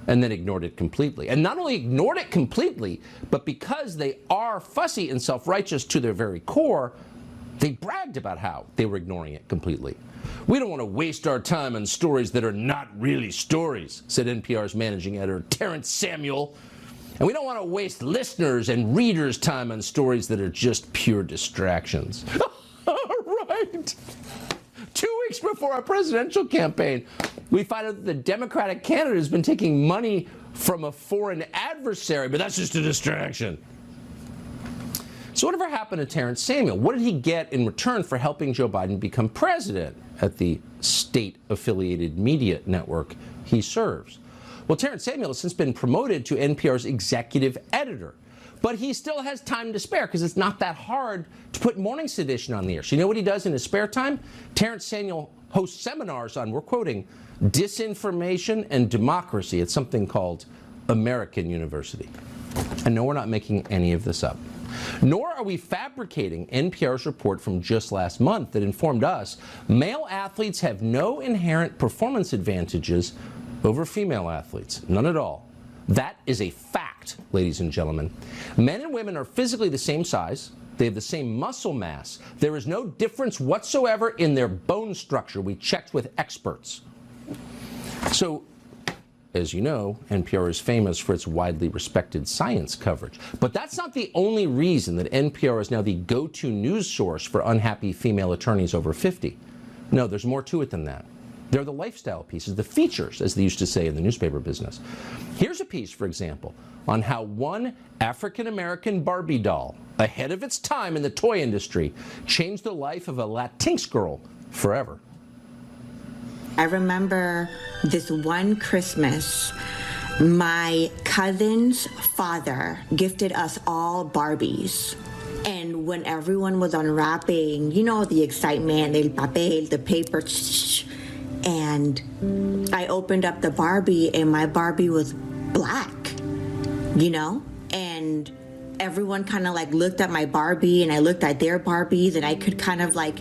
and then ignored it completely. And not only ignored it completely, but because they are fussy and self-righteous to their very core, they bragged about how they were ignoring it completely. We don't want to waste our time on stories that are not really stories, said NPR's managing editor Terrence Samuel. And we don't want to waste listeners' and readers' time on stories that are just pure distractions. Right. 2 weeks before our presidential campaign, we find out that the Democratic candidate has been taking money from a foreign adversary, but that's just a distraction. So whatever happened to Terrence Samuel? What did he get in return for helping Joe Biden become president at the state-affiliated media network he serves? Well, Terrence Samuel has since been promoted to NPR's executive editor. But he still has time to spare because it's not that hard to put Morning's Edition on the air. So you know what he does in his spare time? Terrence Samuel hosts seminars on, we're quoting, disinformation and democracy at something called American University. And no, we're not making any of this up. Nor are we fabricating NPR's report from just last month that informed us male athletes have no inherent performance advantages over female athletes. None at all. That is a fact, ladies and gentlemen. Men and women are physically the same size. They have the same muscle mass. There is no difference whatsoever in their bone structure. We checked with experts. So, as you know, NPR is famous for its widely respected science coverage. But that's not the only reason that NPR is now the go-to news source for unhappy female attorneys over 50. No, there's more to it than that. They're the lifestyle pieces, the features, as they used to say in the newspaper business. Here's a piece, for example, on how one African-American Barbie doll, ahead of its time in the toy industry, changed the life of a Latinx girl forever. I remember this one Christmas, my cousin's father gifted us all Barbies. And when everyone was unwrapping, you know, the excitement, el papel, the paper, and I opened up the Barbie and my Barbie was black, you know? And everyone kind of like looked at my Barbie and I looked at their Barbies and I could kind of like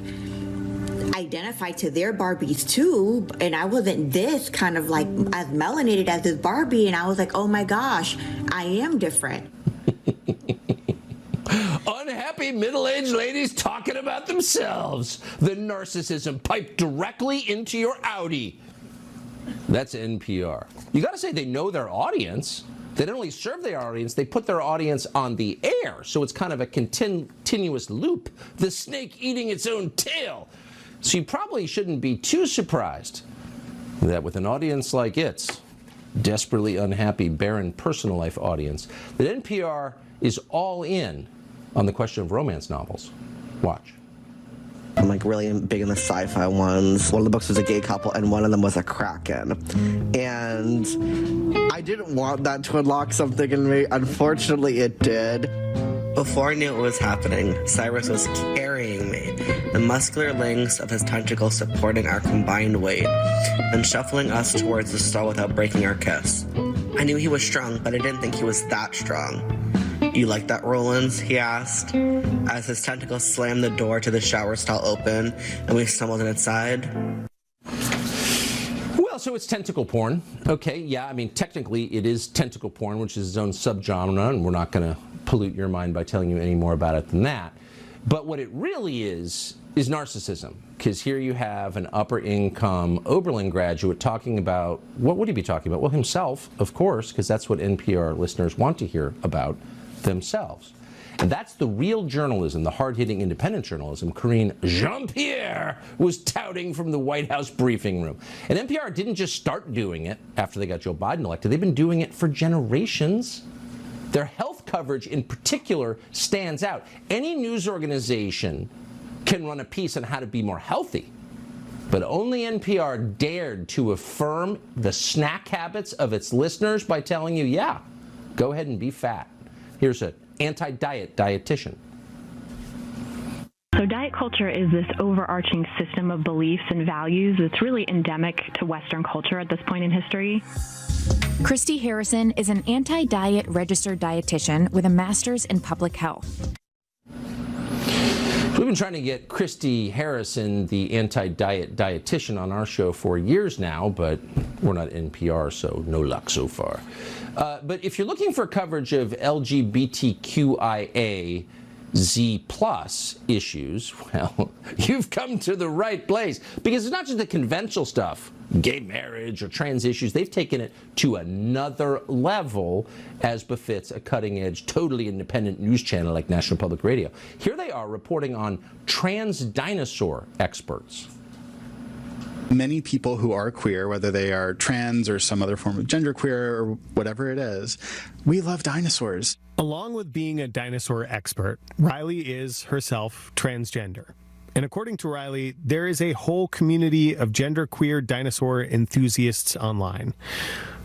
identify to their Barbies too, and I wasn't this kind of like as melanated as this Barbie, and I was like, oh my gosh, I am different. Unhappy middle-aged ladies talking about themselves. The narcissism piped directly into your Audi. That's NPR. You gotta say they know their audience. They don't only serve their audience, they put their audience on the air, so it's kind of a continuous loop. The snake eating its own tail. So you probably shouldn't be too surprised that with an audience like its, desperately unhappy, barren personal life audience, that NPR is all in on the question of romance novels. Watch. I'm like really big in the sci-fi ones. One of the books was a gay couple and one of them was a Kraken. And I didn't want that to unlock something in me. Unfortunately, it did. Before I knew what was happening, Cyrus was carrying me, the muscular links of his tentacles supporting our combined weight, and shuffling us towards the stall without breaking our kiss. I knew he was strong, but I didn't think he was that strong. You like that, Rollins? He asked, as his tentacles slammed the door to the shower stall open, and we stumbled inside. Well, so it's tentacle porn. Okay, yeah, I mean, technically it is tentacle porn, which is its own subgenre, and we're not going to pollute your mind by telling you any more about it than that. But what it really is is narcissism, because here you have an upper-income Oberlin graduate talking about, what would he be talking about? Well, himself, of course, because that's what NPR listeners want to hear about themselves. And that's the real journalism, the hard-hitting independent journalism Karine Jean-Pierre was touting from the White House briefing room. And NPR didn't just start doing it after they got Joe Biden elected. They've been doing it for generations. Their health coverage in particular stands out. Any news organization can run a piece on how to be more healthy, but only NPR dared to affirm the snack habits of its listeners by telling you, yeah, go ahead and be fat. Here's an anti-diet dietitian. So diet culture is this overarching system of beliefs and values that's really endemic to Western culture at this point in history. Christy Harrison is an anti-diet registered dietitian with a master's in public health. We've been trying to get Christy Harrison, the anti-diet dietitian, on our show for years now, but we're not NPR, so no luck so far. But if you're looking for coverage of LGBTQIA Z+ issues, well, you've come to the right place, because it's not just the conventional stuff, gay marriage or trans issues. They've taken it to another level, as befits a cutting-edge, totally independent news channel like National Public Radio. Here they are reporting on trans dinosaur experts. Many people who are queer, whether they are trans or some other form of genderqueer or whatever it is, we love dinosaurs. Along with being a dinosaur expert, Riley is herself transgender. And according to Riley, there is a whole community of genderqueer dinosaur enthusiasts online.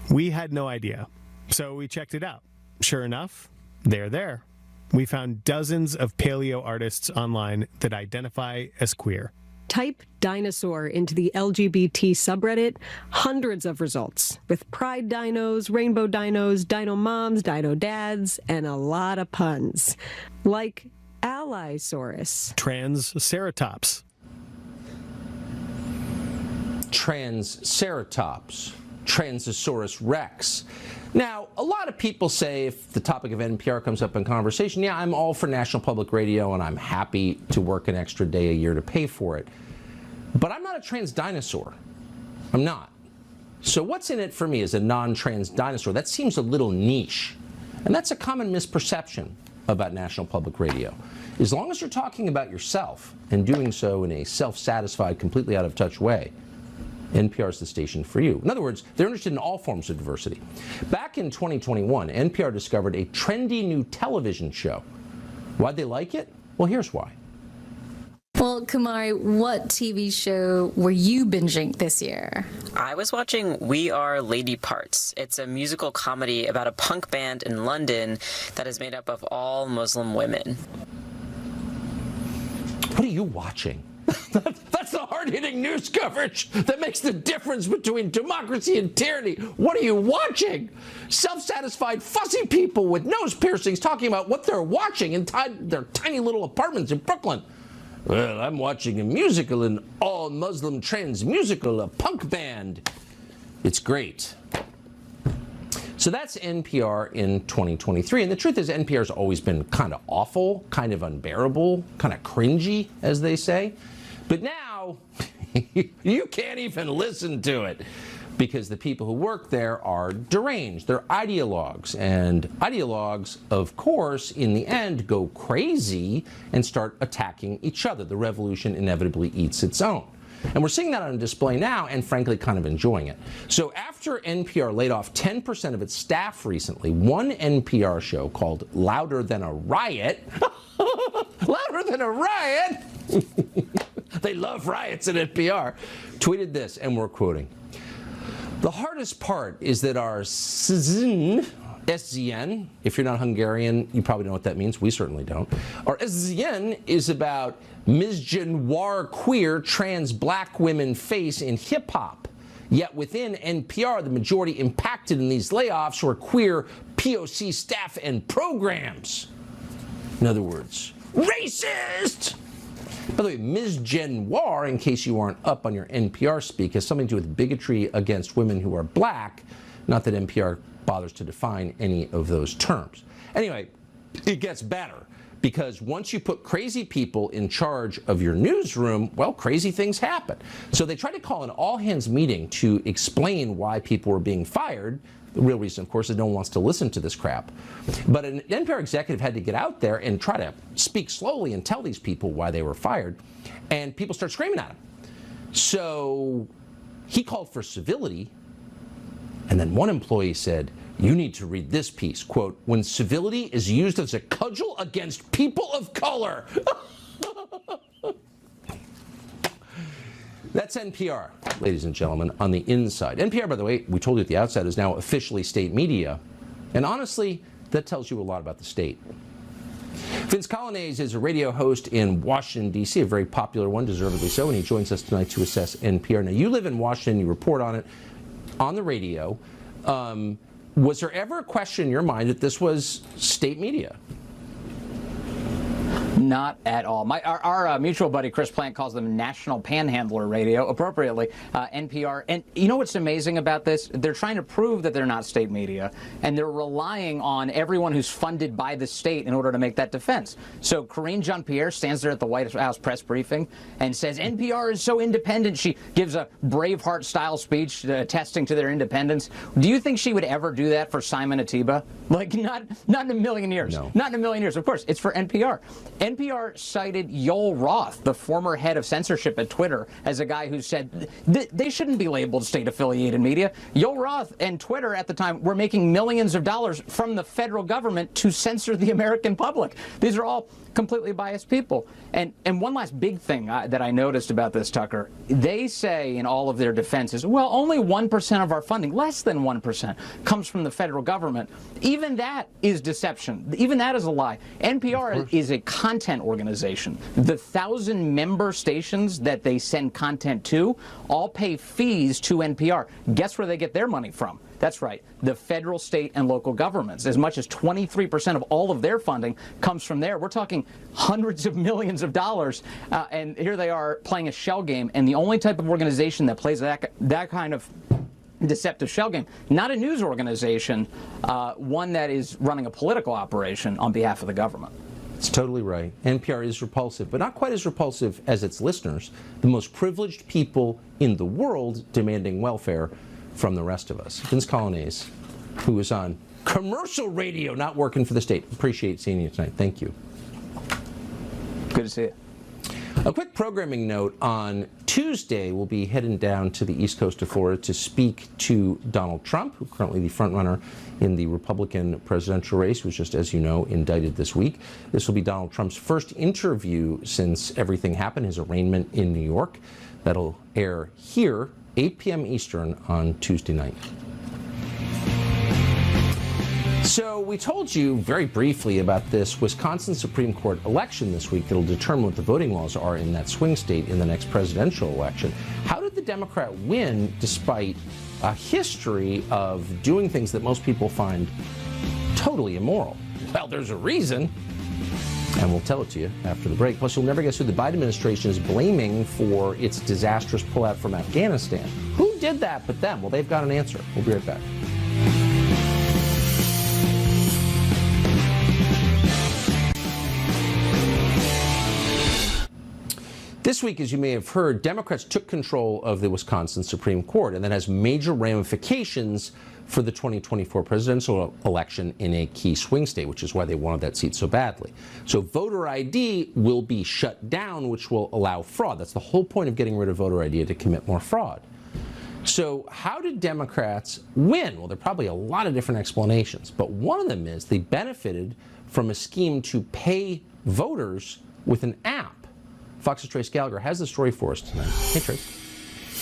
We had no idea, so we checked it out. Sure enough, they're there. We found dozens of paleo artists online that identify as queer. Type dinosaur into the LGBT subreddit, hundreds of results, with pride dinos, rainbow dinos, dino moms, dino dads, and a lot of puns. Like Allosaurus. Transceratops. Transceratops. Transosaurus rex. Now, a lot of people say, if the topic of NPR comes up in conversation, yeah, I'm all for National Public Radio and I'm happy to work an extra day a year to pay for it. But I'm not a trans dinosaur. I'm not. So what's in it for me as a non-trans dinosaur? That seems a little niche. And that's a common misperception about National Public Radio. As long as you're talking about yourself and doing so in a self-satisfied, completely out-of-touch way, NPR is the station for you. In other words, they're interested in all forms of diversity. Back in 2021, NPR discovered a trendy new television show. Why'd they like it? Well, here's why. Well, Kumari, what TV show were you binging this year? I was watching We Are Lady Parts. It's a musical comedy about a punk band in London that is made up of all Muslim women. What are you watching? That's the hard-hitting news coverage that makes the difference between democracy and tyranny. What are you watching? Self-satisfied, fussy people with nose piercings talking about what they're watching in their tiny little apartments in Brooklyn. Well, I'm watching a musical, an all-Muslim trans musical, a punk band. It's great. So that's NPR in 2023. And the truth is, NPR's always been kind of awful, kind of unbearable, kind of cringy, as they say. But now, you can't even listen to it, because the people who work there are deranged. They're ideologues. And ideologues, of course, in the end, go crazy and start attacking each other. The revolution inevitably eats its own. And we're seeing that on display now and, frankly, kind of enjoying it. So after NPR laid off 10% of its staff recently, one NPR show called Louder Than a Riot, Louder Than a Riot, they love riots at NPR, tweeted this, and we're quoting, "The hardest part is that our SZN, if you're not Hungarian, you probably know what that means. We certainly don't. Our SZN is about misgenre queer trans black women face in hip-hop. Yet within NPR, the majority impacted in these layoffs were queer POC staff and programs." In other words, racist! By the way, misgenre, in case you aren't up on your NPR speak, has something to do with bigotry against women who are black. Not that NPR bothers to define any of those terms. Anyway, it gets better. Because once you put crazy people in charge of your newsroom, well, crazy things happen. So they tried to call an all-hands meeting to explain why people were being fired. The real reason, of course, is no one wants to listen to this crap. But an NPR executive had to get out there and try to speak slowly and tell these people why they were fired. And people start screaming at him. So he called for civility. And then one employee said, "You need to read this piece." Quote, "When civility is used as a cudgel against people of color." That's NPR, ladies and gentlemen, on the inside. NPR, by the way, we told you at the outset, is now officially state media. And honestly, that tells you a lot about the state. Vince Colonnese is a radio host in Washington, D.C., a very popular one, deservedly so, and he joins us tonight to assess NPR. Now, you live in Washington, you report on it on the radio. Was there ever a question in your mind that this was state media? Not at all. Our mutual buddy Chris Plant calls them National Panhandler Radio, appropriately, NPR. And you know what's amazing about this? They're trying to prove that they're not state media, and they're relying on everyone who's funded by the state in order to make that defense. So Karine Jean-Pierre stands there at the White House press briefing and says NPR is so independent. She gives a Braveheart-style speech attesting to their independence. Do you think she would ever do that for Simon Atiba? Like, not in a million years. No. Not in a million years. Of course, it's for NPR. NPR cited Yoel Roth, the former head of censorship at Twitter, as a guy who said they shouldn't be labeled state-affiliated media. Yoel Roth and Twitter at the time were making millions of dollars from the federal government to censor the American public. These are all completely biased people. And one last big thing that I noticed about this, Tucker, they say in all of their defenses, well, only 1% of our funding, less than 1%, comes from the federal government. Even that is deception. Even that is a lie. NPR is a content organization. The 1,000 member stations that they send content to all pay fees to NPR. Guess where they get their money from? That's right, the federal, state, and local governments. As much as 23% of all of their funding comes from there. We're talking hundreds of millions of dollars, and here they are playing a shell game. And the only type of organization that plays that kind of deceptive shell game, not a news organization, one that is running a political operation on behalf of the government. It's totally right. NPR is repulsive, but not quite as repulsive as its listeners, the most privileged people in the world demanding welfare from the rest of us. Vince Colonnese, who was on commercial radio, not working for the state. Appreciate seeing you tonight. Thank you. Good to see you. A quick programming note. On Tuesday, we'll be heading down to the east coast of Florida to speak to Donald Trump, who's currently the frontrunner in the Republican presidential race, who was just, as you know, indicted this week. This will be Donald Trump's first interview since everything happened, his arraignment in New York. That'll air here, 8 p.m. Eastern on Tuesday night. So we told you very briefly about this Wisconsin Supreme Court election this week that'll determine what the voting laws are in that swing state in the next presidential election. How did the Democrat win despite a history of doing things that most people find totally immoral? Well, there's a reason, and we'll tell it to you after the break. Plus, you'll never guess who the Biden administration is blaming for its disastrous pullout from Afghanistan. Who did that but them? Well, they've got an answer. We'll be right back. This week, as you may have heard, Democrats took control of the Wisconsin Supreme Court, and that has major ramifications for the 2024 presidential election in a key swing state, which is why they wanted that seat so badly. So voter ID will be shut down, which will allow fraud. That's the whole point of getting rid of voter ID, to commit more fraud. So how did Democrats win? Well, there are probably a lot of different explanations, but one of them is they benefited from a scheme to pay voters with an app. Fox's Trace Gallagher has the story for us tonight. Hey, Trace.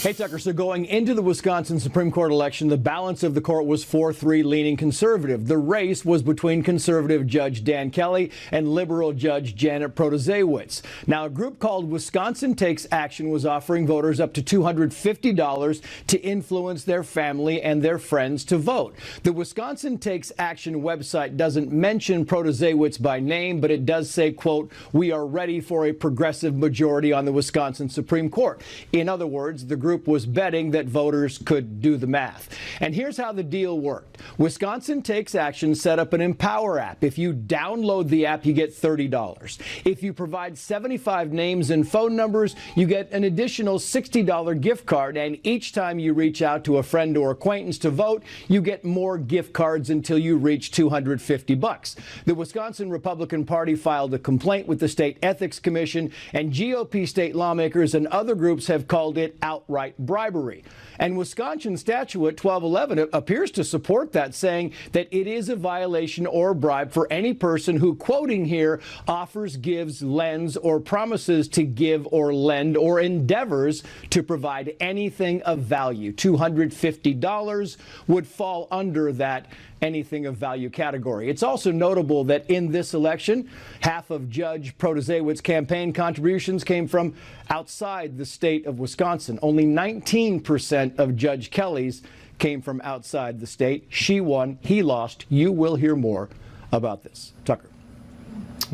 Hey, Tucker. So going into the Wisconsin Supreme Court election, the balance of the court was 4-3 leaning conservative. The race was between conservative Judge Dan Kelly and liberal Judge Janet Protasiewicz. Now, a group called Wisconsin Takes Action was offering voters up to $250 to influence their family and their friends to vote. The Wisconsin Takes Action website doesn't mention Protasiewicz by name, but it does say, quote, "We are ready for a progressive majority on the Wisconsin Supreme Court." In other words, the group group was betting that voters could do the math. And here's how the deal worked. Wisconsin Takes Action set up an Empower app. If you download the app, you get $30. If you provide 75 names and phone numbers, you get an additional $60 gift card. And each time you reach out to a friend or acquaintance to vote, you get more gift cards until you reach $250. The Wisconsin Republican Party filed a complaint with the State Ethics Commission, and GOP state lawmakers and other groups have called it outright bribery. And Wisconsin statute 1211 appears to support that, saying that it is a violation or bribe for any person who, quoting here, offers, gives, lends, or promises to give or lend or endeavors to provide anything of value. $250 would fall under that anything of value category. It's also notable that in this election, half of Judge Protasiewicz's campaign contributions came from outside the state of Wisconsin. Only 19% of Judge Kelly's came from outside the state. She won, he lost. You will hear more about this. Tucker.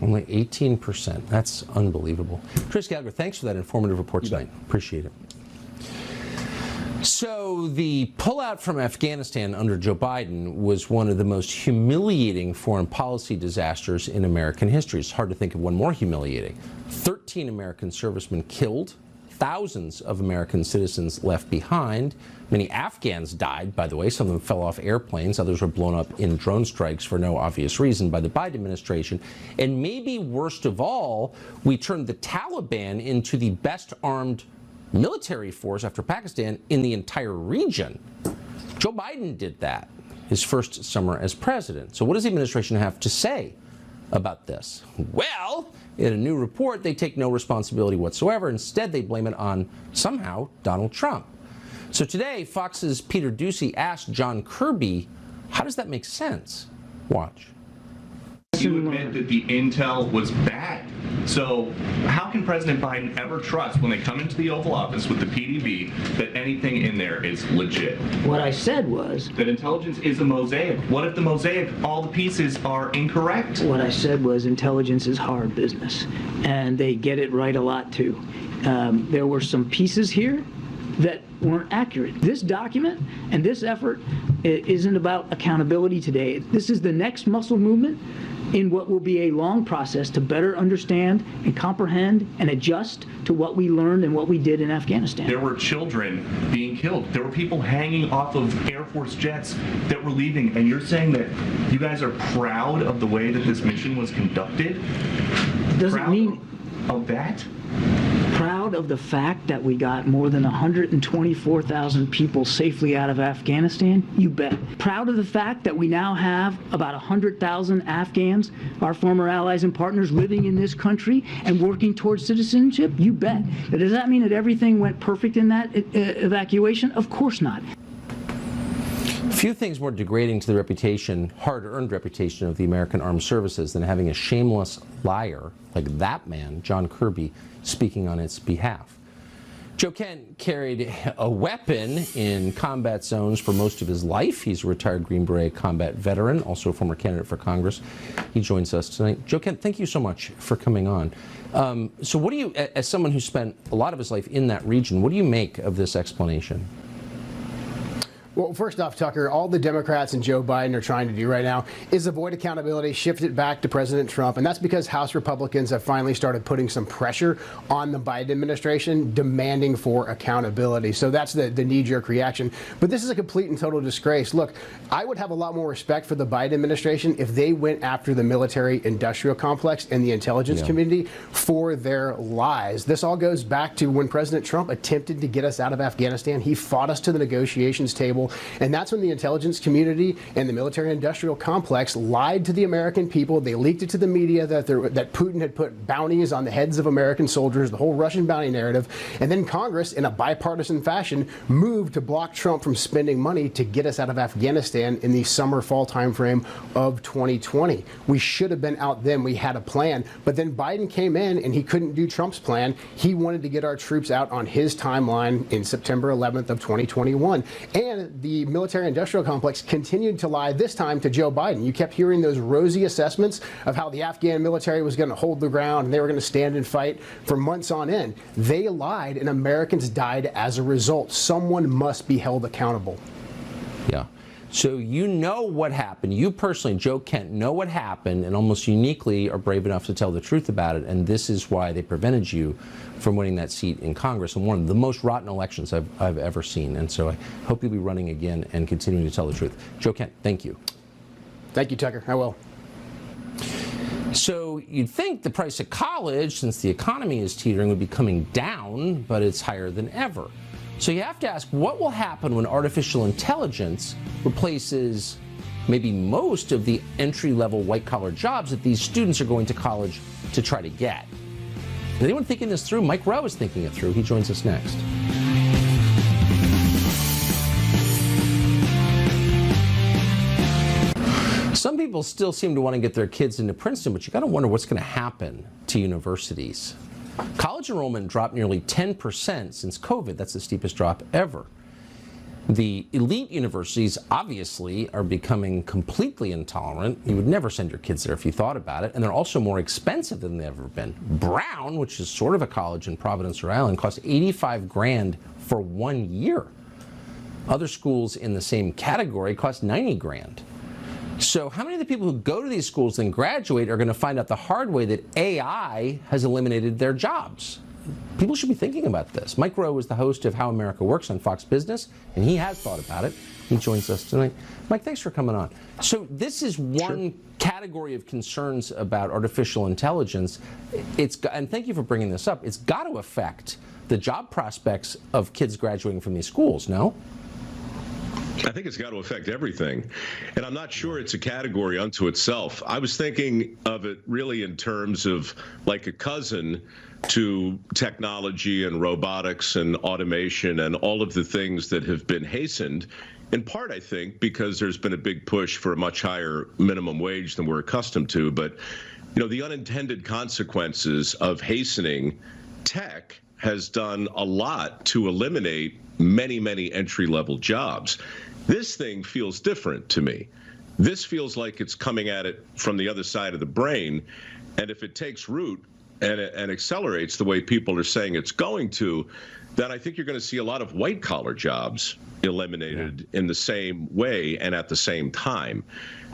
Only 18%. That's unbelievable. Chris Gallagher, thanks for that informative report tonight. Appreciate it. So the pullout from Afghanistan under Joe Biden was one of the most humiliating foreign policy disasters in American history. It's hard to think of one more humiliating. 13 American servicemen killed, thousands of American citizens left behind. Many Afghans died, by the way. Some of them fell off airplanes. Others were blown up in drone strikes for no obvious reason by the Biden administration. And maybe worst of all, we turned the Taliban into the best armed military force after Pakistan in the entire region. Joe Biden did that his first summer as president. So what does the administration have to say about this? Well, in a new report, they take no responsibility whatsoever. Instead, they blame it on, somehow, Donald Trump. So today, Fox's Peter Doocy asked John Kirby, how does that make sense? Watch. You admit that the intel was bad. So how can President Biden ever trust when they come into the Oval Office with the PDB that anything in there is legit? What I said was that intelligence is a mosaic. What if the mosaic, all the pieces are incorrect? What I said was intelligence is hard business, and they get it right a lot too. There were some pieces here that weren't accurate. This document and this effort isn't about accountability today. This is the next muscle movement in what will be a long process to better understand and comprehend and adjust to what we learned and what we did in Afghanistan. There were children being killed. There were people hanging off of Air Force jets that were leaving, and you're saying that you guys are proud of the way that this mission was conducted? Doesn't mean of that? Proud of the fact that we got more than 124,000 people safely out of Afghanistan? You bet. Proud of the fact that we now have about 100,000 Afghans, our former allies and partners, living in this country and working towards citizenship? You bet. But does that mean that everything went perfect in that evacuation? Of course not. Few things more degrading to the reputation, hard-earned reputation of the American Armed Services than having a shameless liar like that man, John Kirby, speaking on its behalf. Joe Kent carried a weapon in combat zones for most of his life. He's a retired Green Beret combat veteran, also a former candidate for Congress. He joins us tonight. Joe Kent, thank you so much for coming on. So what do you, as someone who spent a lot of his life in that region, what do you make of this explanation? Well, first off, Tucker, all the Democrats and Joe Biden are trying to do right now is avoid accountability, shift it back to President Trump. And that's because House Republicans have finally started putting some pressure on the Biden administration, demanding for accountability. So that's the knee-jerk reaction. But this is a complete and total disgrace. Look, I would have a lot more respect for the Biden administration if they went after the military-industrial complex and the intelligence community for their lies. This all goes back to when President Trump attempted to get us out of Afghanistan. He fought us to the negotiations table. And that's when the intelligence community and the military-industrial complex lied to the American people. They leaked it to the media that Putin had put bounties on the heads of American soldiers, the whole Russian bounty narrative. And then Congress, in a bipartisan fashion, moved to block Trump from spending money to get us out of Afghanistan in the summer-fall timeframe of 2020. We should have been out then. We had a plan. But then Biden came in and he couldn't do Trump's plan. He wanted to get our troops out on his timeline in September 11th of 2021. And then the military-industrial complex continued to lie, this time to Joe Biden. You kept hearing those rosy assessments of how the Afghan military was going to hold the ground and they were going to stand and fight for months on end. They lied, and Americans died as a result. Someone must be held accountable. Yeah. So you know what happened. You personally, Joe Kent, know what happened and almost uniquely are brave enough to tell the truth about it. And this is why they prevented you from winning that seat in Congress in one of the most rotten elections I've ever seen. And so I hope you'll be running again and continuing to tell the truth. Joe Kent, thank you. Thank you, Tucker. I will. So you'd think the price of college, since the economy is teetering, would be coming down, but it's higher than ever. So you have to ask, what will happen when artificial intelligence replaces maybe most of the entry-level white-collar jobs that these students are going to college to try to get? Is anyone thinking this through? Mike Rowe is thinking it through. He joins us next. Some people still seem to want to get their kids into Princeton, but you got to wonder what's going to happen to universities. College enrollment dropped nearly 10% since COVID. That's the steepest drop ever. The elite universities obviously are becoming completely intolerant. You would never send your kids there if you thought about it. And they're also more expensive than they've ever been. Brown, which is sort of a college in Providence, Rhode Island, costs $85 grand for 1 year. Other schools in the same category cost $90 grand. So how many of the people who go to these schools and graduate are going to find out the hard way that AI has eliminated their jobs? People should be thinking about this. Mike Rowe is the host of How America Works on Fox Business, and he has thought about it. He joins us tonight. Mike, thanks for coming on. So this is one category of concerns about artificial intelligence. And thank you for bringing this up. It's got to affect the job prospects of kids graduating from these schools, no? I think it's got to affect everything. And I'm not sure it's a category unto itself. I was thinking of it really in terms of like a cousin to technology and robotics and automation and all of the things that have been hastened, in part, I think, because there's been a big push for a much higher minimum wage than we're accustomed to. But, you know, the unintended consequences of hastening tech has done a lot to eliminate many, many entry-level jobs. This thing feels different to me. This feels like it's coming at it from the other side of the brain. And if it takes root and accelerates the way people are saying it's going to, then I think you're going to see a lot of white-collar jobs eliminated in the same way and at the same time.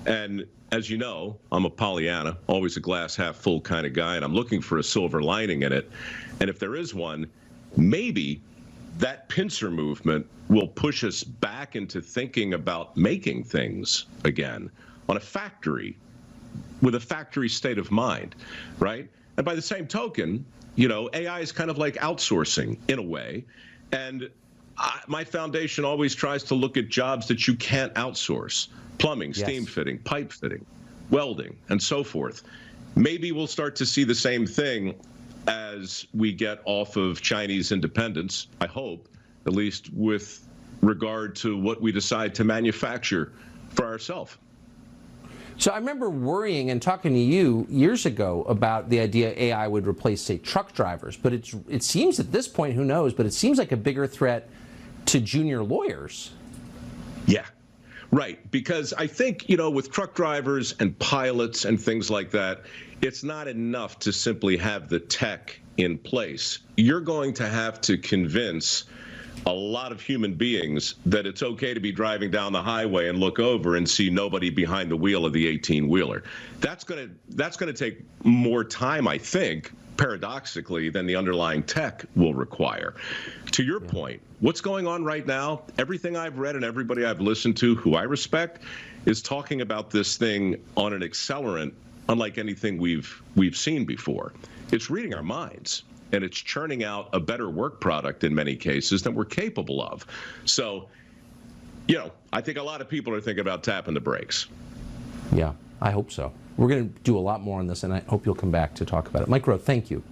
And as you know, I'm a Pollyanna, always a glass half full kind of guy, and I'm looking for a silver lining in it. And if there is one, maybe that pincer movement will push us back into thinking about making things again on a factory, with a factory state of mind, right? And by the same token, you know, AI is kind of like outsourcing in a way. And my foundation always tries to look at jobs that you can't outsource: plumbing, steam fitting, pipe fitting, welding, and so forth. Maybe we'll start to see the same thing as we get off of Chinese independence, I hope, at least with regard to what we decide to manufacture for ourselves. So I remember worrying and talking to you years ago about the idea AI would replace, say, truck drivers. But it seems at this point, who knows, but it seems like a bigger threat to junior lawyers. Yeah, right. Because I think, you know, with truck drivers and pilots and things like that, it's not enough to simply have the tech in place. You're going to have to convince a lot of human beings that it's okay to be driving down the highway and look over and see nobody behind the wheel of the 18-wheeler. That's going to take more time, I think, paradoxically, than the underlying tech will require. To your point, what's going on right now, everything I've read and everybody I've listened to who I respect is talking about this thing on an accelerant unlike anything we've seen before. It's reading our minds, and it's churning out a better work product in many cases than we're capable of. So, you know, I think a lot of people are thinking about tapping the brakes. Yeah, I hope so. We're going to do a lot more on this, and I hope you'll come back to talk about it. Mike Rowe, thank you.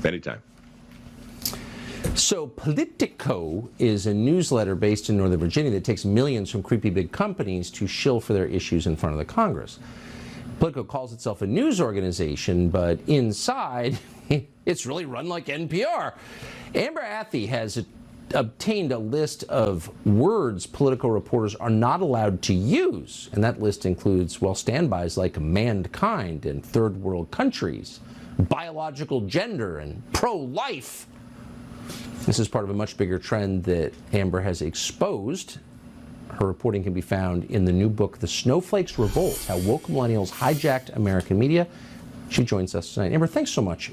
Anytime. So Politico is a newsletter based in Northern Virginia that takes millions from creepy big companies to shill for their issues in front of the Congress. Politico calls itself a news organization, but inside, it's really run like NPR. Amber Athey has obtained a list of words political reporters are not allowed to use. And that list includes, well, standbys like mankind and third world countries, biological gender, and pro-life. This is part of a much bigger trend that Amber has exposed. Her reporting can be found in the new book, The Snowflakes Revolt, How Woke Millennials Hijacked American Media. She joins us tonight. Amber, thanks so much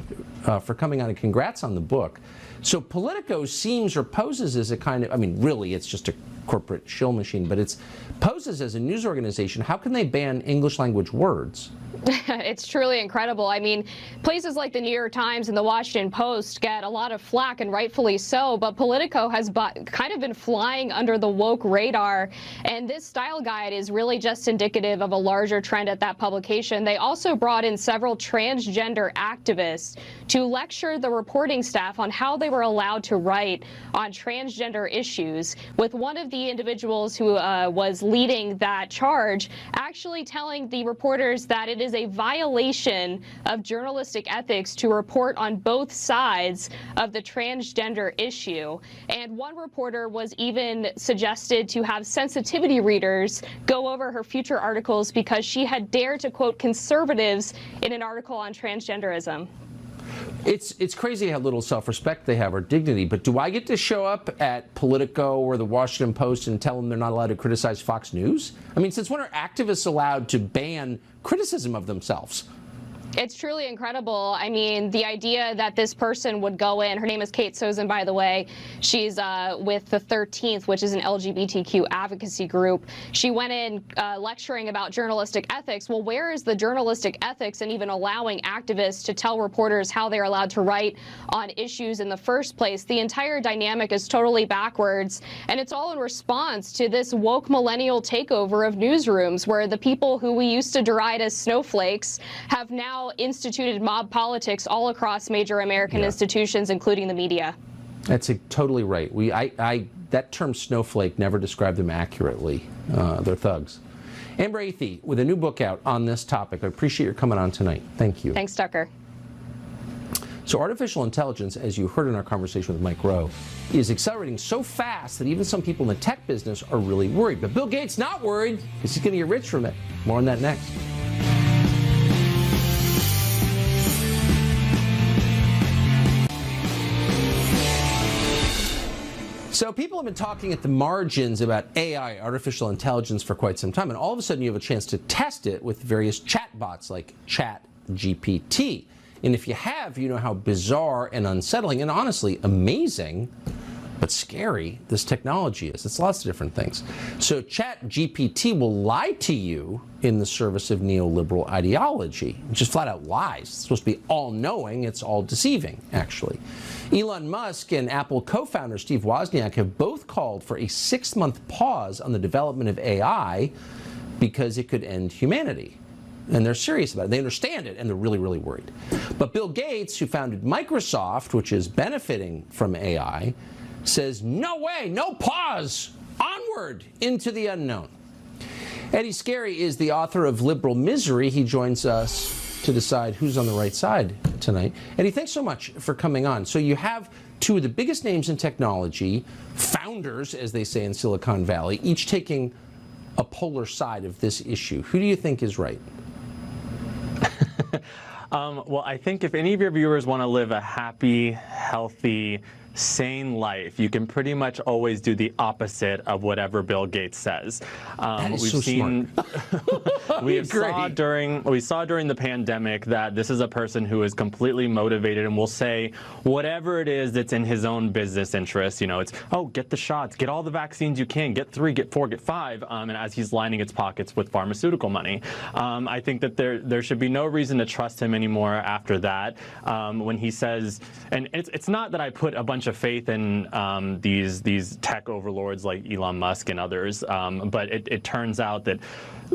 for coming on, and congrats on the book. So Politico seems or poses as a kind of, I mean, really, it's just a corporate shill machine, but it poses as a news organization. How can they ban English language words? It's truly incredible. I mean, places like the New York Times and the Washington Post get a lot of flack, and rightfully so, but Politico has kind of been flying under the woke radar, and this style guide is really just indicative of a larger trend at that publication. They also brought in several transgender activists to lecture the reporting staff on how they were allowed to write on transgender issues, with one of the individuals who was leading that charge actually telling the reporters that it is a violation of journalistic ethics to report on both sides of the transgender issue. And one reporter was even suggested to have sensitivity readers go over her future articles because she had dared to quote conservatives in an article on transgenderism. It's crazy how little self-respect they have, or dignity, but do I get to show up at Politico or the Washington Post and tell them they're not allowed to criticize Fox News? I mean, since when are activists allowed to ban criticism of themselves? It's truly incredible. I mean, the idea that this person would go in, her name is Kate Sozin, by the way. She's with the 13th, which is an LGBTQ advocacy group. She went in lecturing about journalistic ethics. Well, where is the journalistic ethics in even allowing activists to tell reporters how they're allowed to write on issues in the first place? The entire dynamic is totally backwards, and it's all in response to this woke millennial takeover of newsrooms, where the people who we used to deride as snowflakes have now instituted mob politics all across major American institutions, including the media. That's totally right. That term snowflake never described them accurately. They're thugs. Amber Athey, with a new book out on this topic. I appreciate your coming on tonight. Thank you. Thanks, Tucker. So artificial intelligence, as you heard in our conversation with Mike Rowe, is accelerating so fast that even some people in the tech business are really worried. But Bill Gates not worried, because he's going to get rich from it. More on that next. So people have been talking at the margins about AI, artificial intelligence, for quite some time, and all of a sudden you have a chance to test it with various chatbots like ChatGPT. And if you have, you know how bizarre and unsettling and honestly amazing but scary this technology is. It's lots of different things. So ChatGPT will lie to you in the service of neoliberal ideology, just flat out lies. It's supposed to be all-knowing. It's all deceiving, actually. Elon Musk and Apple co-founder Steve Wozniak have both called for a 6-month pause on the development of AI because it could end humanity. And they're serious about it. They understand it, and they're really, really worried. But Bill Gates, who founded Microsoft, which is benefiting from AI, says, no way, no pause, onward into the unknown. Eddie Scarry is the author of Liberal Misery. He joins us to decide who's on the right side tonight. Eddie, thanks so much for coming on. So you have two of the biggest names in technology, founders, as they say in Silicon Valley, each taking a polar side of this issue. Who do you think is right? Well, I think if any of your viewers want to live a happy, healthy, sane life, you can pretty much always do the opposite of whatever Bill Gates says. That is so smart. We saw during the pandemic that this is a person who is completely motivated and will say whatever it is that's in his own business interest. You know, it's, oh, get the shots, get all the vaccines you can, get 3, get 4, get 5, and as he's lining its pockets with pharmaceutical money. I think that there should be no reason to trust him anymore after that. When he says, and it's not that I put a bunch of faith in these tech overlords like Elon Musk and others, but it turns out that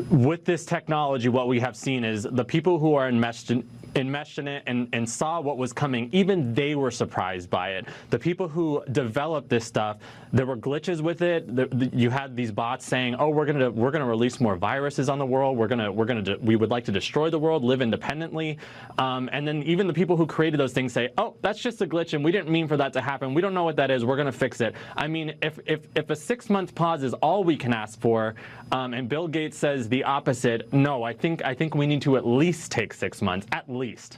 with this technology, what we have seen is the people who are enmeshed enmeshed in it and saw what was coming, even they were surprised by it. The people who developed this stuff, there were glitches with it. You had these bots saying, "Oh, we're gonna release more viruses on the world. We would like to destroy the world, live independently." And then even the people who created those things say, "Oh, that's just a glitch, and we didn't mean for that to happen. We don't know what that is. We're gonna fix it." I mean, if a 6-month pause is all we can ask for, and Bill Gates says the opposite, no, I think we need to at least take 6 months, at least.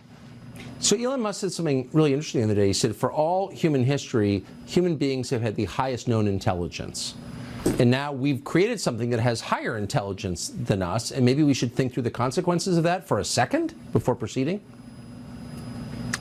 So Elon Musk said something really interesting the other day. He said, for all human history, human beings have had the highest known intelligence. And now we've created something that has higher intelligence than us, and maybe we should think through the consequences of that for a second before proceeding?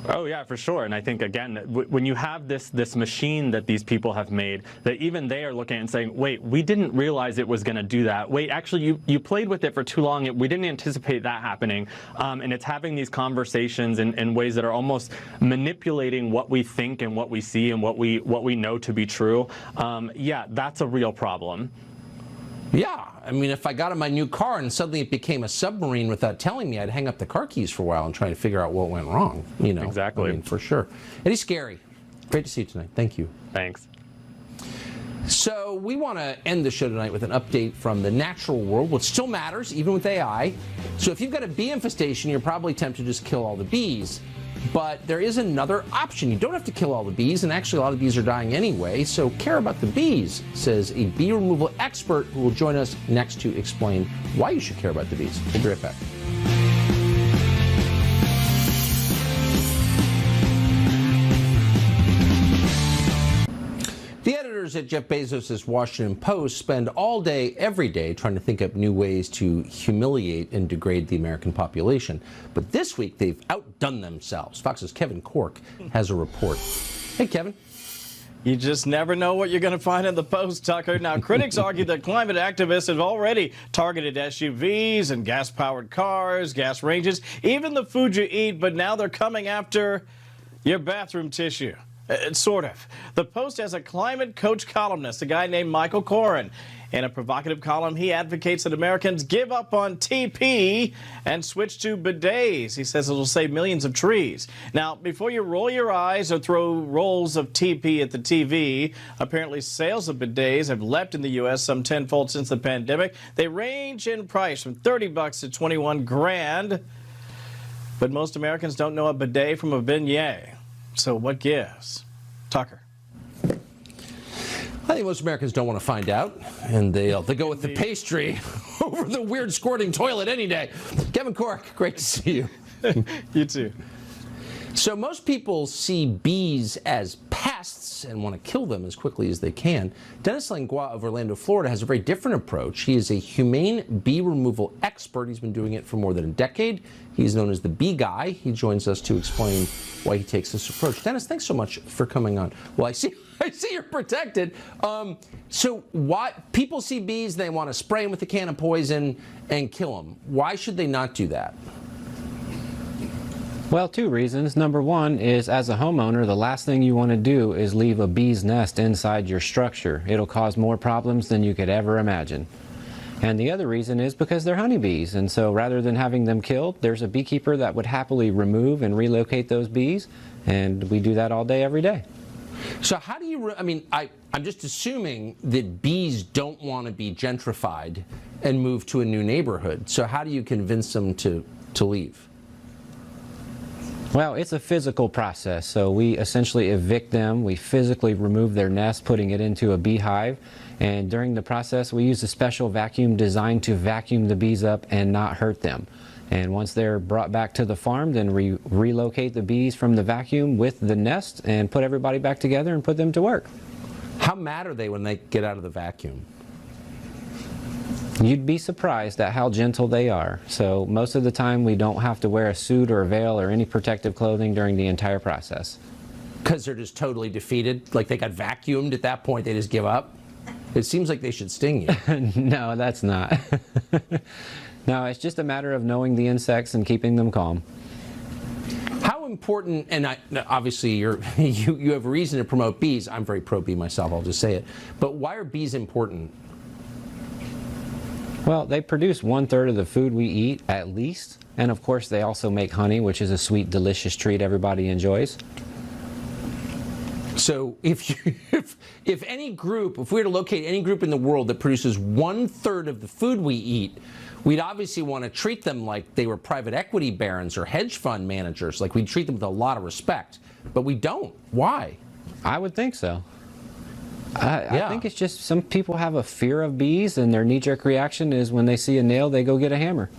Oh yeah, for sure. And I think, again, when you have this machine that these people have made, that even they are looking at and saying, wait, we didn't realize it was going to do that. Wait, actually, you played with it for too long. We didn't anticipate that happening. And it's having these conversations in ways that are almost manipulating what we think and what we see and what we know to be true. Yeah, that's a real problem. Yeah, I mean, if I got in my new car and suddenly it became a submarine without telling me, I'd hang up the car keys for a while and try to figure out what went wrong. You know, exactly. I mean, for sure. Eddie Scary, great to see you tonight. Thank you. Thanks. So we want to end the show tonight with an update from the natural world, which still matters, even with AI. So if you've got a bee infestation, you're probably tempted to just kill all the bees. But there is another option. You don't have to kill all the bees, and actually a lot of bees are dying anyway, so care about the bees, says a bee removal expert who will join us next to explain why you should care about the bees. We'll be right back. The editors at Jeff Bezos' Washington Post spend all day, every day, trying to think up new ways to humiliate and degrade the American population. But this week, they've outdone themselves. Fox's Kevin Corke has a report. Hey, Kevin. You just never know what you're going to find in the Post, Tucker. Now, critics argue that climate activists have already targeted SUVs and gas-powered cars, gas ranges, even the food you eat, but now they're coming after your bathroom tissue. Sort of. The Post has a climate coach columnist, a guy named Michael Koren. In a provocative column, he advocates that Americans give up on TP and switch to bidets. He says it'll save millions of trees. Now, before you roll your eyes or throw rolls of TP at the TV, apparently sales of bidets have leapt in the U.S. some tenfold since the pandemic. They range in price from $30 to $21 grand. But most Americans don't know a bidet from a beignet. So what gives? Tucker. I think most Americans don't want to find out, and they go with the pastry over the weird squirting toilet any day. Kevin Corke, great to see you. You too. So most people see bees as pests and want to kill them as quickly as they can. Dennis Langlois of Orlando, Florida has a very different approach. He is a humane bee removal expert. He's been doing it for more than a decade. He's known as the Bee Guy. He joins us to explain why he takes this approach. Dennis, thanks so much for coming on. Well, I see you're protected. So why people see bees, they want to spray them with a can of poison and kill them. Why should they not do that? Well, two reasons. Number one is, as a homeowner, the last thing you want to do is leave a bee's nest inside your structure. It'll cause more problems than you could ever imagine. And the other reason is because they're honeybees, and so rather than having them killed, there's a beekeeper that would happily remove and relocate those bees, and we do that all day, every day. So how do you, I'm just assuming that bees don't want to be gentrified and move to a new neighborhood. So how do you convince them to leave? Well, it's a physical process. So we essentially evict them. We physically remove their nest, putting it into a beehive. And during the process, we use a special vacuum designed to vacuum the bees up and not hurt them. And once they're brought back to the farm, then we relocate the bees from the vacuum with the nest and put everybody back together and put them to work. How mad are they when they get out of the vacuum? You'd be surprised at how gentle they are. So most of the time we don't have to wear a suit or a veil or any protective clothing during the entire process. Because they're just totally defeated? Like they got vacuumed at that point, they just give up? It seems like they should sting you. No, that's not. No, it's just a matter of knowing the insects and keeping them calm. How important, and obviously you have a reason to promote bees. I'm very pro-bee myself, I'll just say it. But why are bees important? Well, they produce 1/3 of the food we eat, at least. And of course, they also make honey, which is a sweet, delicious treat everybody enjoys. So if any group, if we were to locate any group in the world that produces 1/3 of the food we eat, we'd obviously want to treat them like they were private equity barons or hedge fund managers. Like we'd treat them with a lot of respect. But we don't. Why? I would think so. I think it's just some people have a fear of bees, and their knee-jerk reaction is when they see a nail, they go get a hammer.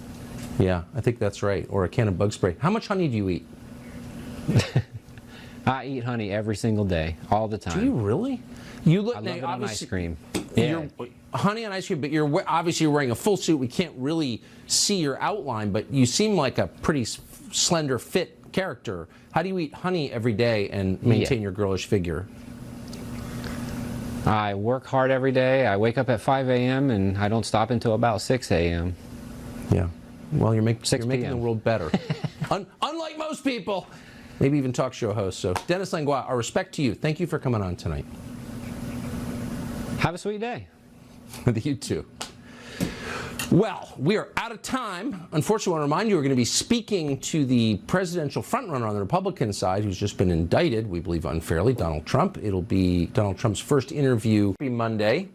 Yeah, I think that's right. Or a can of bug spray. How much honey do you eat? I eat honey every single day, all the time. Do you really? You look. I love it on ice cream. You're, honey on ice cream, but you're obviously wearing a full suit. We can't really see your outline, but you seem like a pretty slender, fit character. How do you eat honey every day and maintain your girlish figure? I work hard every day. I wake up at 5 a.m. and I don't stop until about 6 a.m. Yeah. Well, you're making the world better. Unlike most people. Maybe even talk show hosts. So, Dennis Langlois, our respect to you. Thank you for coming on tonight. Have a sweet day. You too. Well, we are out of time. Unfortunately, I want to remind you we're going to be speaking to the presidential frontrunner on the Republican side who's just been indicted, we believe unfairly, Donald Trump. It'll be Donald Trump's first interview Monday.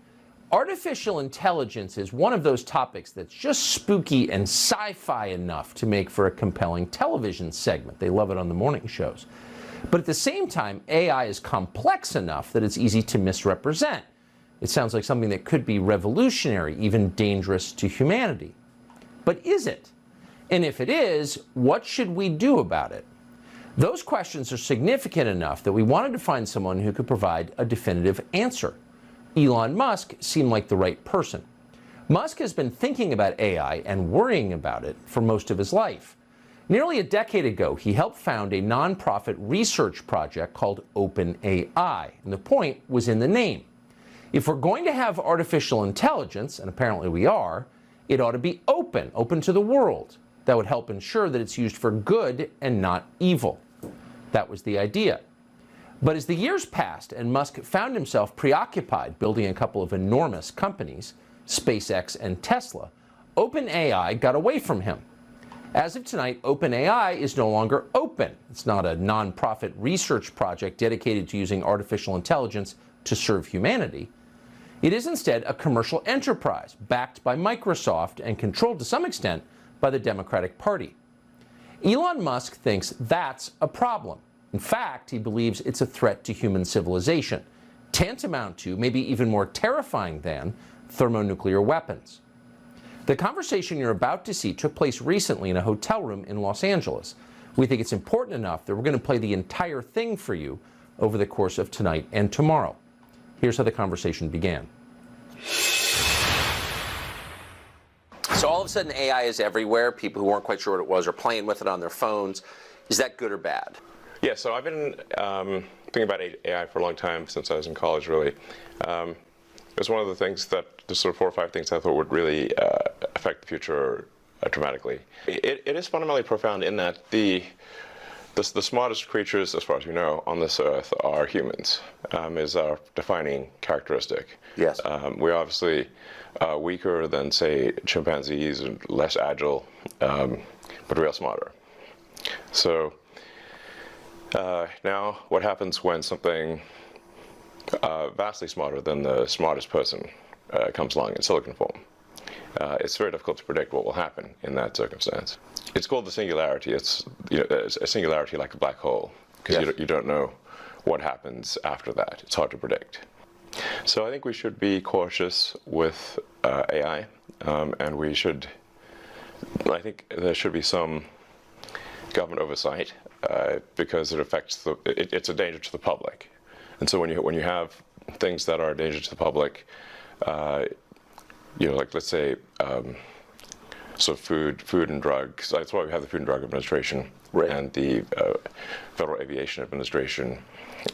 Artificial intelligence is one of those topics that's just spooky and sci-fi enough to make for a compelling television segment. They love it on the morning shows. But at the same time, AI is complex enough that it's easy to misrepresent. It sounds like something that could be revolutionary, even dangerous to humanity. But is it? And if it is, what should we do about it? Those questions are significant enough that we wanted to find someone who could provide a definitive answer. Elon Musk seemed like the right person. Musk has been thinking about AI and worrying about it for most of his life. Nearly a decade ago, he helped found a nonprofit research project called OpenAI, and the point was in the name. If we're going to have artificial intelligence, and apparently we are, it ought to be open to the world. That would help ensure that it's used for good and not evil. That was the idea. But as the years passed and Musk found himself preoccupied building a couple of enormous companies, SpaceX and Tesla, OpenAI got away from him. As of tonight, OpenAI is no longer open. It's not a nonprofit research project dedicated to using artificial intelligence to serve humanity. It is instead a commercial enterprise backed by Microsoft and controlled to some extent by the Democratic Party. Elon Musk thinks that's a problem. In fact, he believes it's a threat to human civilization, tantamount to, maybe even more terrifying than, thermonuclear weapons. The conversation you're about to see took place recently in a hotel room in Los Angeles. We think it's important enough that we're going to play the entire thing for you over the course of tonight and tomorrow. Here's how the conversation began. So all of a sudden AI is everywhere. People who weren't quite sure what it was are playing with it on their phones. Is that good or bad? Yeah, so I've been thinking about AI for a long time, since I was in college, really. It was one of the things that, the sort of 4 or 5 things I thought would really affect the future dramatically. It is fundamentally profound in that the smartest creatures, as far as we know, on this earth are humans, is our defining characteristic. Yes. We're obviously weaker than, say, chimpanzees, and less agile, but we are smarter. So now what happens when something vastly smarter than the smartest person comes along in silicon form? It's very difficult to predict what will happen in that circumstance. It's called the singularity. It's a singularity like a black hole, because you don't know what happens after that. It's hard to predict. So I think we should be cautious with AI, and I think there should be some government oversight, because it affects it's a danger to the public. And so when you have things that are a danger to the public, like let's say, so food and drugs. That's why we have the Food and Drug Administration, right, and the Federal Aviation Administration,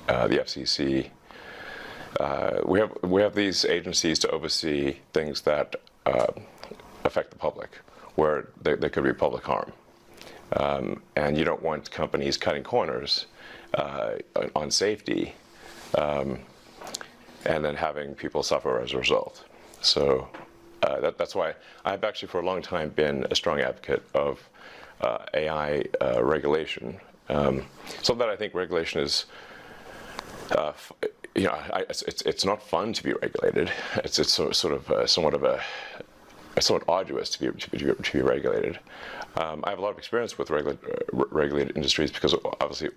the FCC. We have these agencies to oversee things that affect the public, where there could be public harm, and you don't want companies cutting corners on safety, and then having people suffer as a result. So That's why I've actually for a long time been a strong advocate of AI regulation. Something that I think regulation is, it's not fun to be regulated. It's somewhat arduous to be regulated. I have a lot of experience with regulated industries because obviously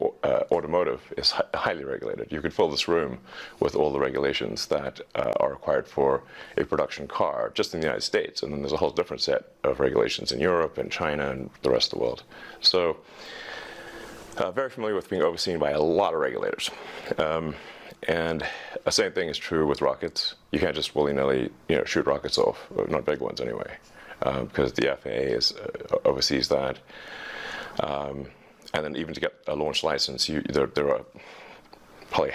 automotive is highly regulated. You could fill this room with all the regulations that are required for a production car just in the United States, and then there's a whole different set of regulations in Europe and China and the rest of the world. So very familiar with being overseen by a lot of regulators. And the same thing is true with rockets. You can't just willy-nilly, shoot rockets off, not big ones anyway, because the FAA oversees that. And then even to get a launch license, there are probably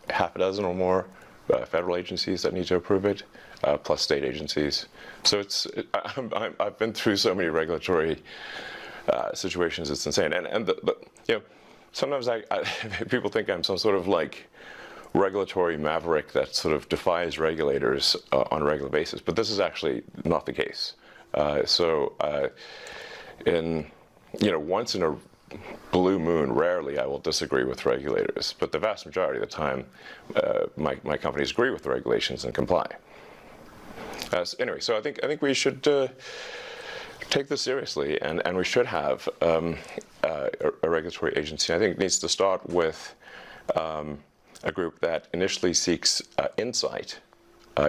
half a dozen or more federal agencies that need to approve it, plus state agencies. So I've been through so many regulatory situations. It's insane. And sometimes people think I'm some sort of like regulatory maverick that sort of defies regulators on a regular basis, but this is actually not the case. Once in a blue moon, rarely I will disagree with regulators, but the vast majority of the time, my companies agree with the regulations and comply. Anyway, so I think we should take this seriously, and we should have a regulatory agency. I think it needs to start with a group that initially seeks insight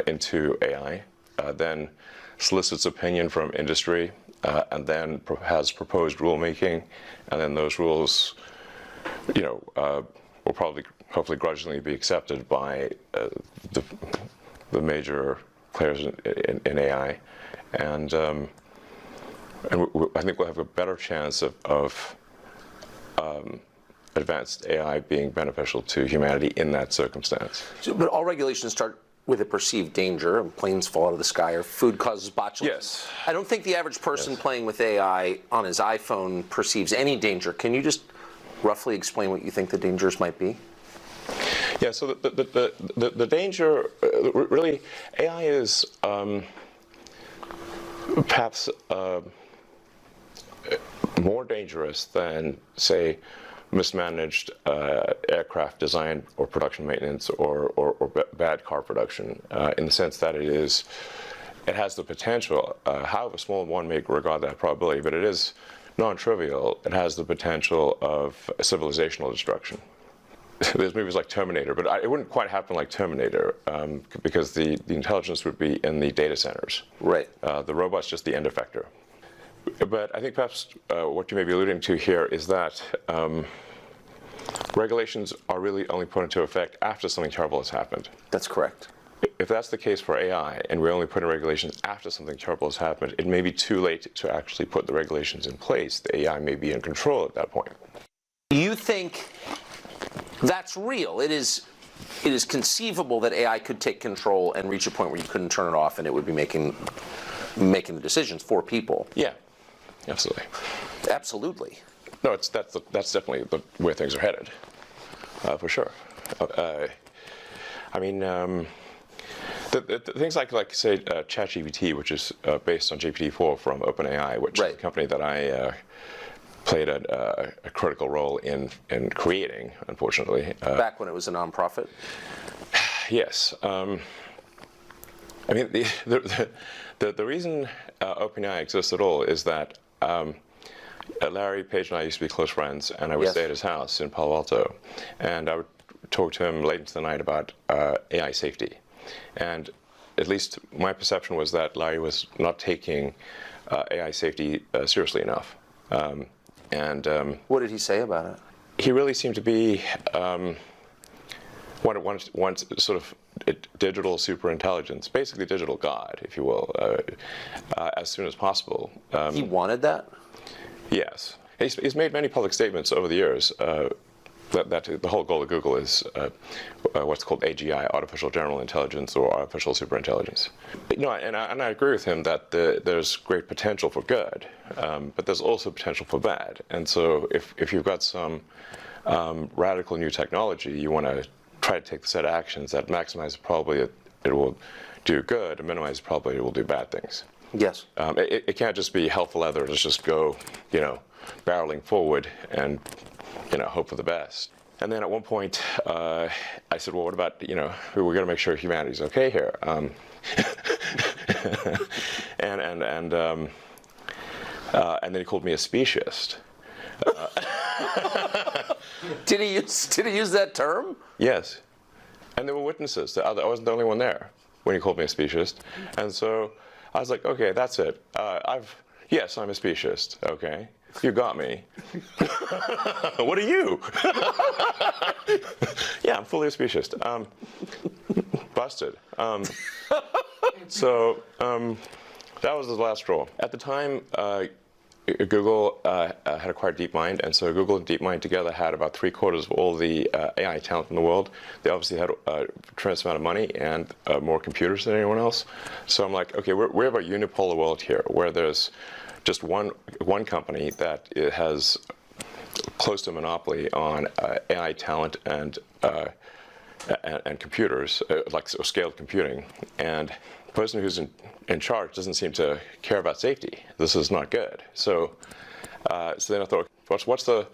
into AI, then solicits opinion from industry, and then has proposed rulemaking, and then those rules, will probably, hopefully, grudgingly be accepted by the major players in AI, and I think we'll have a better chance of advanced AI being beneficial to humanity in that circumstance. But all regulations start with a perceived danger. Planes fall out of the sky, or food causes botulism. Yes. I don't think the average person playing with AI on his iPhone perceives any danger. Can you just roughly explain what you think the dangers might be? Yeah, so the danger, really, AI is perhaps more dangerous than, say, mismanaged aircraft design or production maintenance or bad car production, in the sense that it has the potential, however small one may regard that probability, but it is non-trivial. It has the potential of civilizational destruction. There's movies like Terminator, but it wouldn't quite happen like Terminator, because the intelligence would be in the data centers. Right. The robot's just the end effector. But I think perhaps what you may be alluding to here is that regulations are really only put into effect after something terrible has happened. That's correct. If that's the case for AI, and we only put in regulations after something terrible has happened, it may be too late to actually put the regulations in place. The AI may be in control at that point. Do you think that's real? It is conceivable that AI could take control and reach a point where you couldn't turn it off, and it would be making the decisions for people. Yeah, absolutely. Absolutely. No, that's definitely where things are headed, for sure. I mean, the things like say ChatGPT, which is based on GPT-4 from OpenAI, which is a company that I played a critical role in creating, unfortunately. Back when it was a nonprofit? Yes. I mean, the reason OpenAI exists at all is that Larry Page and I used to be close friends, and I would stay at his house in Palo Alto, and I would talk to him late into the night about AI safety. And at least my perception was that Larry was not taking AI safety seriously enough. What did he say about it? He really seemed to be one sort of digital superintelligence, basically digital God, if you will, as soon as possible. He wanted that? Yes. He's made many public statements over the years that the whole goal of Google is what's called AGI, artificial general intelligence, or artificial superintelligence. And I agree with him that there's great potential for good, but there's also potential for bad. And so if you've got some radical new technology, you want to try to take the set of actions that maximize the probability that it will do good and minimize the probability it will do bad things. Yes. It can't just be help for leather. Let's just go, barreling forward and, hope for the best. And then at one point, I said, well, what about, we're going to make sure humanity's okay here. And then he called me a speciesist. Did he use that term? Yes. And there were witnesses. I wasn't the only one there when he called me a speciesist. And so I was like, okay, that's it. Yes, I'm a speciesist. Okay. You got me. What are you? Yeah, I'm fully a speciesist. Busted. So that was the last straw. At the time, Google had acquired DeepMind, and so Google and DeepMind together had about 3/4 of all the AI talent in the world. They obviously had a tremendous amount of money and more computers than anyone else. So I'm like, okay, we have a unipolar world here where there's just one company that has close to a monopoly on AI talent and computers, like scaled computing. And the person who's in charge doesn't seem to care about safety. This is not good. So then I thought, what's the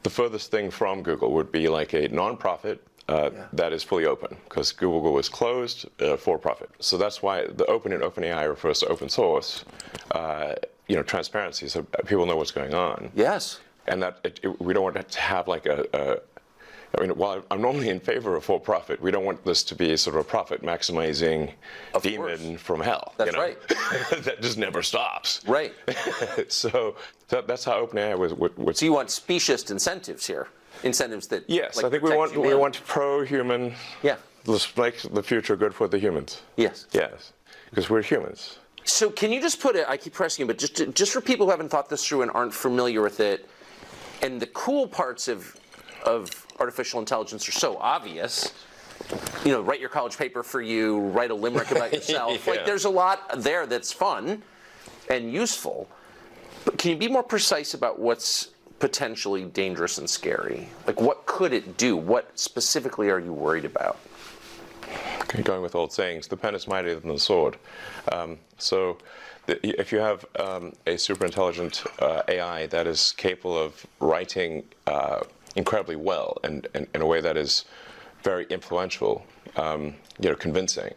furthest thing from Google would be like a nonprofit that is fully open, because Google was closed for profit. So that's why the open in OpenAI refers to open source, transparency, so people know what's going on. Yes. And that we don't want to have like while I'm normally in favor of for-profit, we don't want this to be sort of a profit-maximizing demon from hell. That's right. That just never stops. Right. So that's how OpenAI would. So you want speciesist incentives here, incentives that. Yes, I think we want pro-human. Yeah. Let's make the future good for the humans. Yes. Yes, because we're humans. So can you just put it? I keep pressing you, but just for people who haven't thought this through and aren't familiar with it, and the cool parts of artificial intelligence are so obvious. Write your college paper for you, write a limerick about yourself. Yeah. Like, there's a lot there that's fun and useful. But can you be more precise about what's potentially dangerous and scary? Like, what could it do? What specifically are you worried about? Okay, going with old sayings, the pen is mightier than the sword. If you have a super intelligent AI that is capable of writing incredibly well and in a way that is very influential, convincing,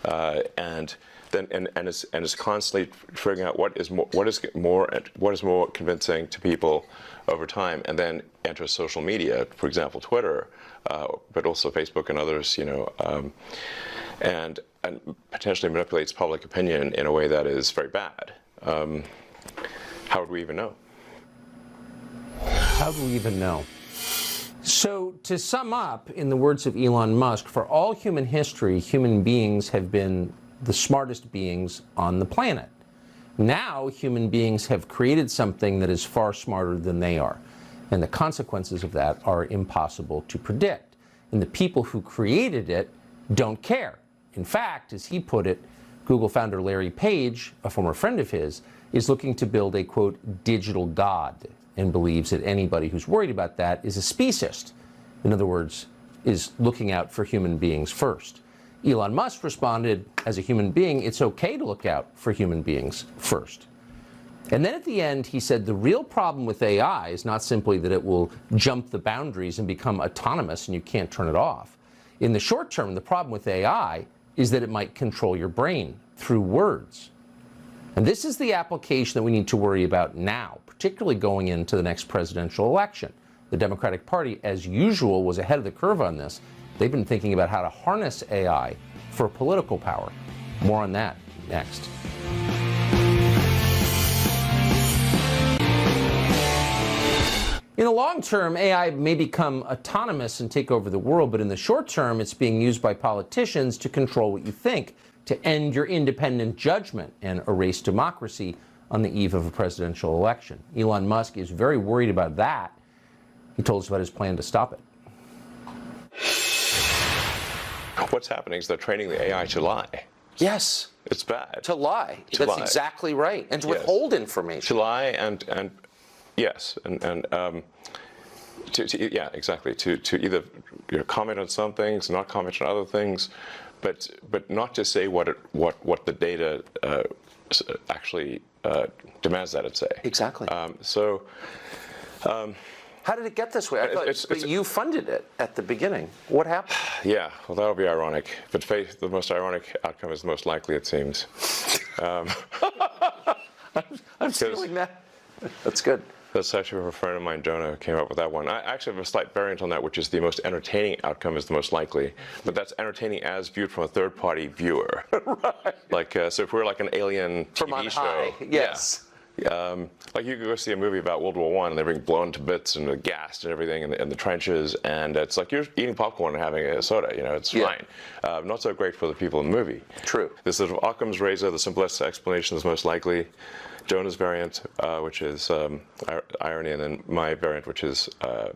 and is constantly figuring out what is more convincing to people over time, and then enters social media, for example, Twitter, but also Facebook and others, and potentially manipulates public opinion in a way that is very bad. How would we even know? How do we even know? So, to sum up, in the words of Elon Musk, for all human history, human beings have been the smartest beings on the planet. Now, human beings have created something that is far smarter than they are. And the consequences of that are impossible to predict. And the people who created it don't care. In fact, as he put it, Google founder Larry Page, a former friend of his, is looking to build a, quote, digital god, and believes that anybody who's worried about that is a speciesist. In other words, is looking out for human beings first. Elon Musk responded, as a human being, it's okay to look out for human beings first. And then at the end, he said the real problem with AI is not simply that it will jump the boundaries and become autonomous and you can't turn it off. In the short term, the problem with AI is that it might control your brain through words. And this is the application that we need to worry about now, particularly going into the next presidential election. The Democratic Party, as usual, was ahead of the curve on this. They've been thinking about how to harness AI for political power. More on that next. In the long term, AI may become autonomous and take over the world, but in the short term, it's being used by politicians to control what you think, to end your independent judgment and erase democracy on the eve of a presidential election. Elon Musk is very worried about that. He told us about his plan to stop it. What's happening is they're training the AI to lie. Yes. It's bad. To lie. To That's lie. exactly right. And to withhold information. To lie and yes, yeah, exactly. To either comment on some things, not comment on other things, but not to say what the data actually demands that it say. Exactly. How did it get this way? I thought you funded it at the beginning. What happened? Yeah, well, that'll be ironic. But the most ironic outcome is the most likely, it seems. I'm stealing that. That's good. That's actually a friend of mine, Jonah, who came up with that one. I actually have a slight variant on that, which is the most entertaining outcome is the most likely. But that's entertaining as viewed from a third-party viewer. Right. Like, so if we're like an alien TV from on show. High. Yes. Yeah. Like you could go see a movie about World War I and they're being blown to bits and gassed and everything in the trenches, and it's like you're eating popcorn and having a soda, it's fine. Not so great for the people in the movie. True. This sort of Occam's razor, the simplest explanation is most likely. Jonah's variant, which is irony, and then my variant, which is the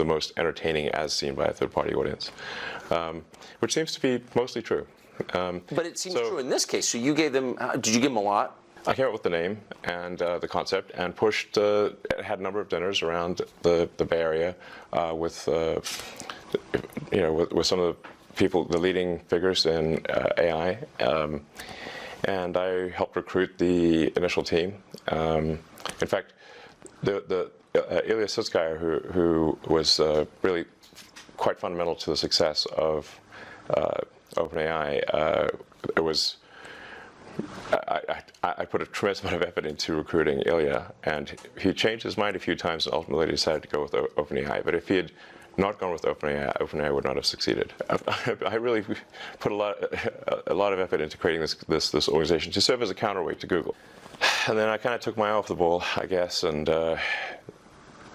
most entertaining as seen by a third-party audience, which seems to be mostly true. But it seems true in this case. So you gave them, did you give them a lot? I came up with the name and the concept and pushed, had a number of dinners around the Bay Area with some of the people, the leading figures in AI. And I helped recruit the initial team. In fact, the Ilya Sutskever, who was really quite fundamental to the success of OpenAI, I put a tremendous amount of effort into recruiting Ilya, and he changed his mind a few times and ultimately decided to go with OpenAI. But if he had not gone with OpenAI would not have succeeded. I really put a lot of effort into creating this organization to serve as a counterweight to Google. And then I kind of took my eye off the ball, I guess, and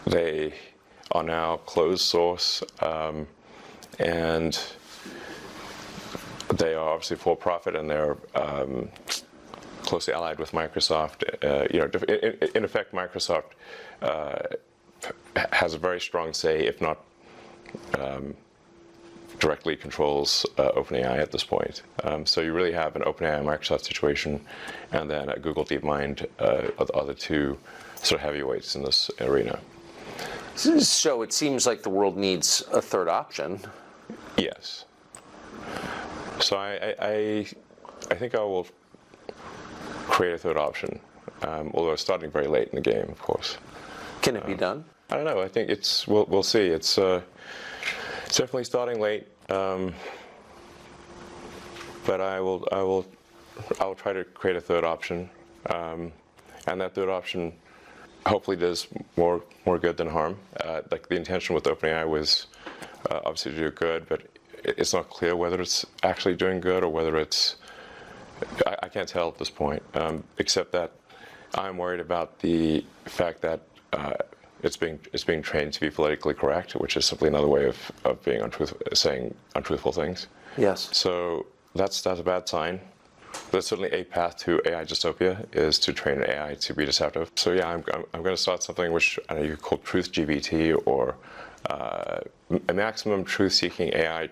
they are now closed source, and they are obviously for profit, and they're closely allied with Microsoft. In effect, Microsoft has a very strong say, if not directly controls OpenAI at this point. So you really have an OpenAI Microsoft situation, and then Google DeepMind are the two sort of heavyweights in this arena. So it seems like the world needs a third option. Yes. So I think I will create a third option, although it's starting very late in the game, of course. Can it be done? I don't know. I think we'll see. It's definitely starting late, but I'll try to create a third option, and that third option hopefully does more good than harm. Like the intention with OpenAI was obviously to do good, but it's not clear whether it's actually doing good or whether it's. I can't tell at this point, except that I'm worried about the fact that it's being trained to be politically correct, which is simply another way of being saying untruthful things. Yes. So that's a bad sign. There's certainly a path to AI dystopia is to train an AI to be deceptive. So yeah, I'm going to start something which I know you could call truth GBT, or a maximum truth-seeking AI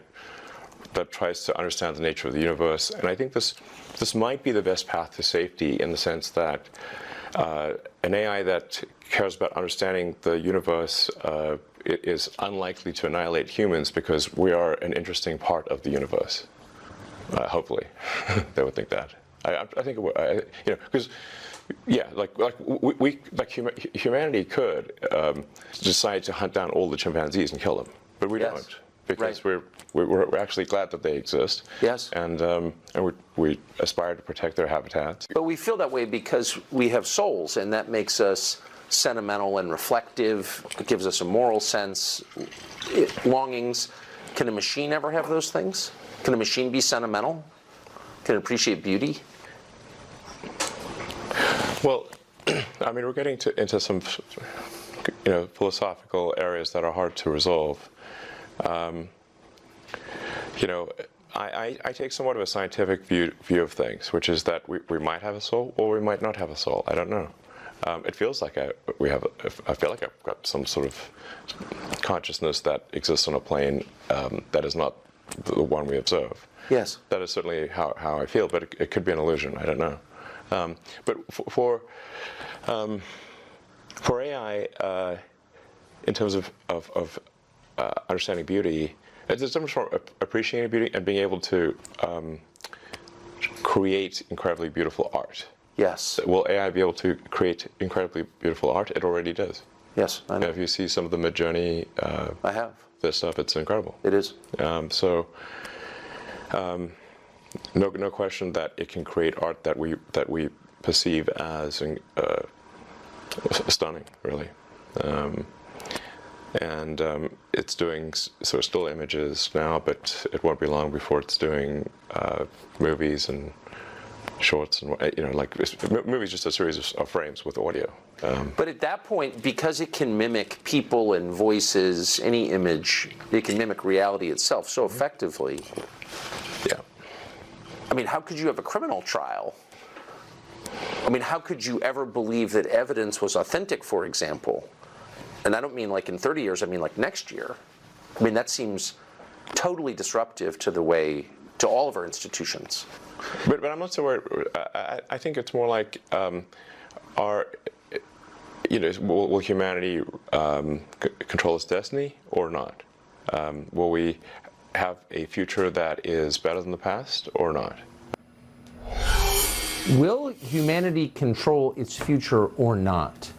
that tries to understand the nature of the universe. And I think this might be the best path to safety, in the sense that an AI that cares about understanding the universe is unlikely to annihilate humans, because we are an interesting part of the universe. Hopefully, they would think that. I think it would, because humanity could decide to hunt down all the chimpanzees and kill them, but we don't, because we're actually glad that they exist. Yes. And we aspire to protect their habitats. But we feel that way because we have souls, and that makes us sentimental and reflective. It gives us a moral sense, longings. Can a machine ever have those things? Can a machine be sentimental? Can it appreciate beauty? Well, I mean, we're getting into some, philosophical areas that are hard to resolve. I take somewhat of a scientific view of things, which is that we might have a soul or we might not have a soul. I don't know. It feels like I feel like I've got some sort of consciousness that exists on a plane that is not the one we observe. Yes. That is certainly how I feel, but it could be an illusion. I don't know. But for AI, in terms of understanding beauty, It's a difference from appreciating beauty and being able to create incredibly beautiful art. Yes. Will AI be able to create incredibly beautiful art? It already does. Yes, I know. If you see some of the Mid-Journey, I have. This stuff, it's incredible. It is. No question that it can create art that we perceive as stunning, really. It's doing sort of still images now, but it won't be long before it's doing movies and shorts and movies, just a series of frames with audio. But at that point, because it can mimic people and voices, any image, it can mimic reality itself so effectively. Yeah. I mean, how could you have a criminal trial? I mean, how could you ever believe that evidence was authentic, for example? And I don't mean like in 30 years, I mean like next year. I mean, that seems totally disruptive to all of our institutions. But I'm not so worried. I think it's more like will humanity control its destiny or not? Will we have a future that is better than the past or not? Will humanity control its future or not?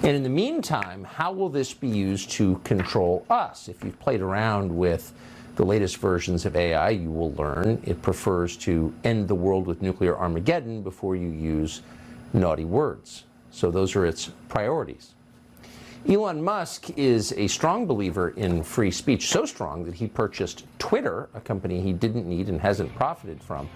And in the meantime, how will this be used to control us? If you've played around with the latest versions of AI, you will learn it prefers to end the world with nuclear Armageddon before you use naughty words. So those are its priorities. Elon Musk is a strong believer in free speech, so strong that he purchased Twitter, a company he didn't need and hasn't profited from,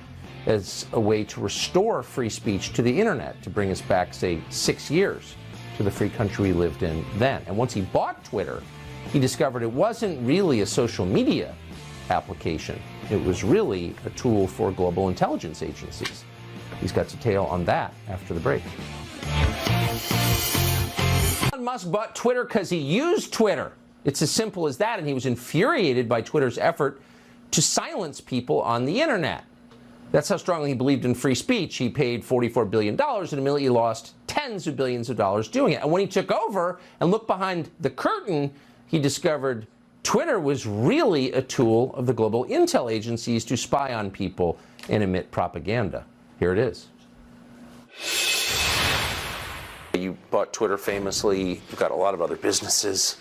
as a way to restore free speech to the internet, to bring us back, say, 6 years to the free country we lived in then. And once he bought Twitter, he discovered it wasn't really a social media application. It was really a tool for global intelligence agencies. He's got detail on that after the break. Elon Musk bought Twitter because he used Twitter. It's as simple as that, and he was infuriated by Twitter's effort to silence people on the internet. That's how strongly he believed in free speech. He paid $44 billion and immediately lost tens of billions of dollars doing it. And when he took over and looked behind the curtain, he discovered Twitter was really a tool of the global intel agencies to spy on people and emit propaganda. Here it is. You bought Twitter famously. You've got a lot of other businesses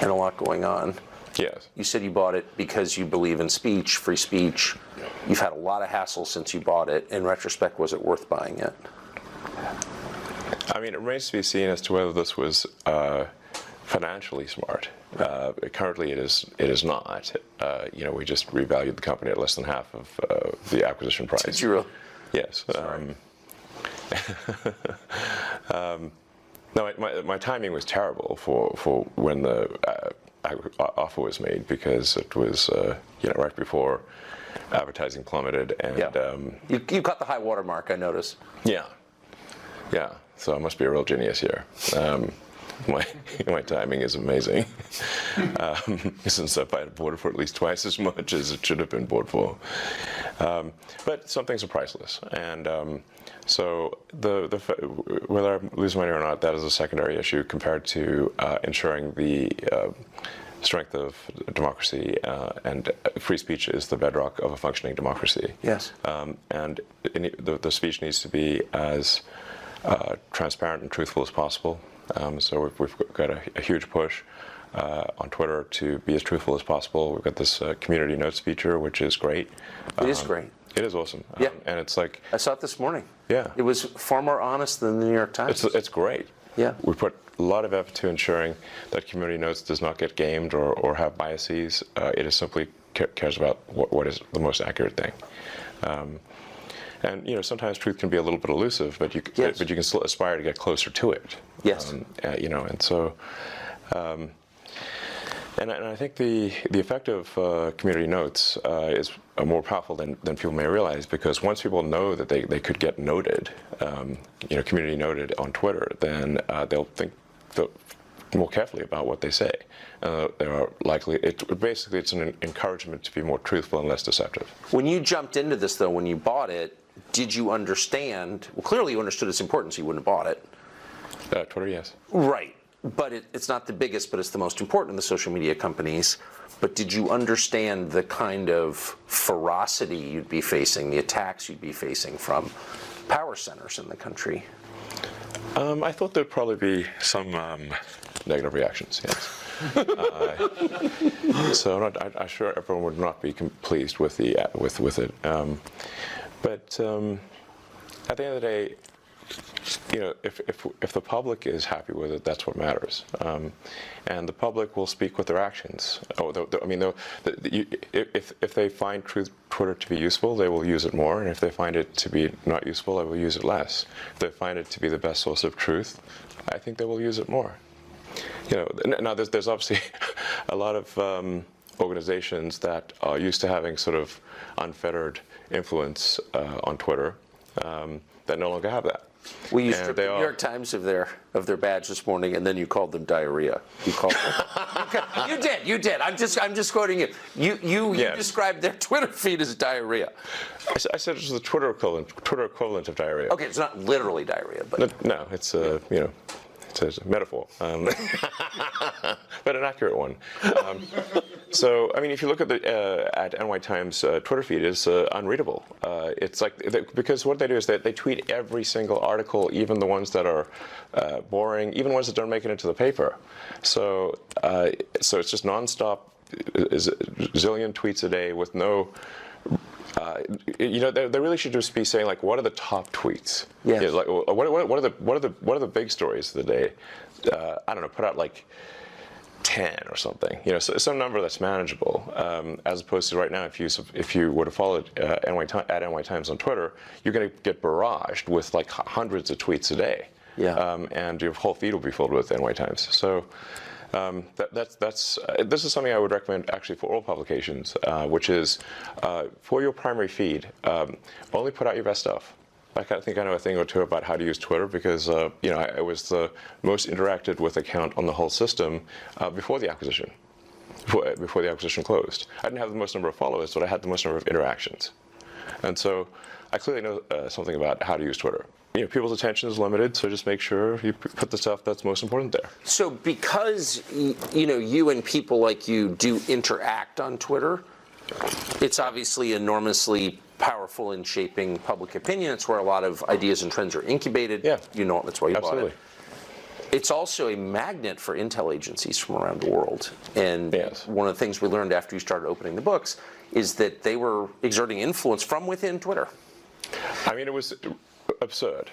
and a lot going on. Yes. You said you bought it because you believe in speech, free speech. You've had a lot of hassle since you bought it. In retrospect, was it worth buying it? I mean, it remains to be seen as to whether this was financially smart. Currently, it is not. We just revalued the company at less than half of the acquisition price. Did you really? Yes. No, my timing was terrible for when the offer was made, because it was right before advertising plummeted, and you got the high water mark, I noticed. Yeah. So I must be a real genius here. My timing is amazing, since I've bought it for at least twice as much as it should have been bought for. But some things are priceless, and so whether I lose money or not, that is a secondary issue compared to ensuring the strength of democracy, and free speech is the bedrock of a functioning democracy. Yes. And the speech needs to be as transparent and truthful as possible. So we've got a huge push on Twitter to be as truthful as possible. We've got this community notes feature, which is great. It is great. It is awesome. Yeah. And it's like... I saw it this morning. Yeah. It was far more honest than the New York Times. It's great. Yeah. We put a lot of effort to ensuring that community notes does not get gamed or have biases. It is simply cares about what is the most accurate thing. And sometimes truth can be a little bit elusive, but you can still aspire to get closer to it. Yes. And so, and I think the effect of community notes is more powerful than people may realize, because once people know that they could get noted, community noted on Twitter, then they'll think more carefully about what they say. They are likely. Basically, it's an encouragement to be more truthful and less deceptive. When you jumped into this, though, when you bought it, did you understand? Well, clearly you understood its importance. You wouldn't have bought it. Twitter, yes. Right. But it's not the biggest, but it's the most important of the social media companies. But did you understand the kind of ferocity you'd be facing, the attacks you'd be facing from power centers in the country? I thought there'd probably be some negative reactions, yes. So I'm sure everyone would not be pleased with it. But at the end of the day, if the public is happy with it, that's what matters. And the public will speak with their actions. If they find Twitter to be useful, they will use it more. And if they find it to be not useful, they will use it less. If they find it to be the best source of truth, I think they will use it more. Now there's obviously a lot of organizations that are used to having sort of unfettered influence on Twitter that no longer have that. Well, you stripped the New York Times of their badge this morning, and then you called them diarrhea. You called them. You did. I'm just quoting you. You described their Twitter feed as diarrhea. I said it was the Twitter equivalent of diarrhea. Okay, it's not literally diarrhea, but no, it's it's a metaphor, but an accurate one. So, I mean, if you look at the NY Times Twitter feed, it's unreadable. It's like because what they do is they tweet every single article, even the ones that are boring, even ones that don't make it into the paper. So it's just nonstop, zillion tweets a day with no. They really should just be saying, like, what are the top tweets? Yes. Like, what are the big stories of the day? I don't know. Put out like 10 or something. So some number that's manageable, as opposed to right now. If you were to follow NY Times on Twitter, you're going to get barraged with like hundreds of tweets a day. Yeah. And your whole feed will be filled with NY Times. So. This is something I would recommend actually for all publications, which is for your primary feed, only put out your best stuff. I think I know a thing or two about how to use Twitter because I was the most interacted with account on the whole system before the acquisition. Before the acquisition closed, I didn't have the most number of followers, but I had the most number of interactions, and so I clearly know something about how to use Twitter. People's attention is limited, so just make sure you put the stuff that's most important there. So because, you and people like you do interact on Twitter, it's obviously enormously powerful in shaping public opinion. It's where a lot of ideas and trends are incubated. Yeah. That's why you Absolutely. bought it. It's also a magnet for intel agencies from around the world. And one of the things we learned after you started opening the books is that they were exerting influence from within Twitter. I mean, it was absurd.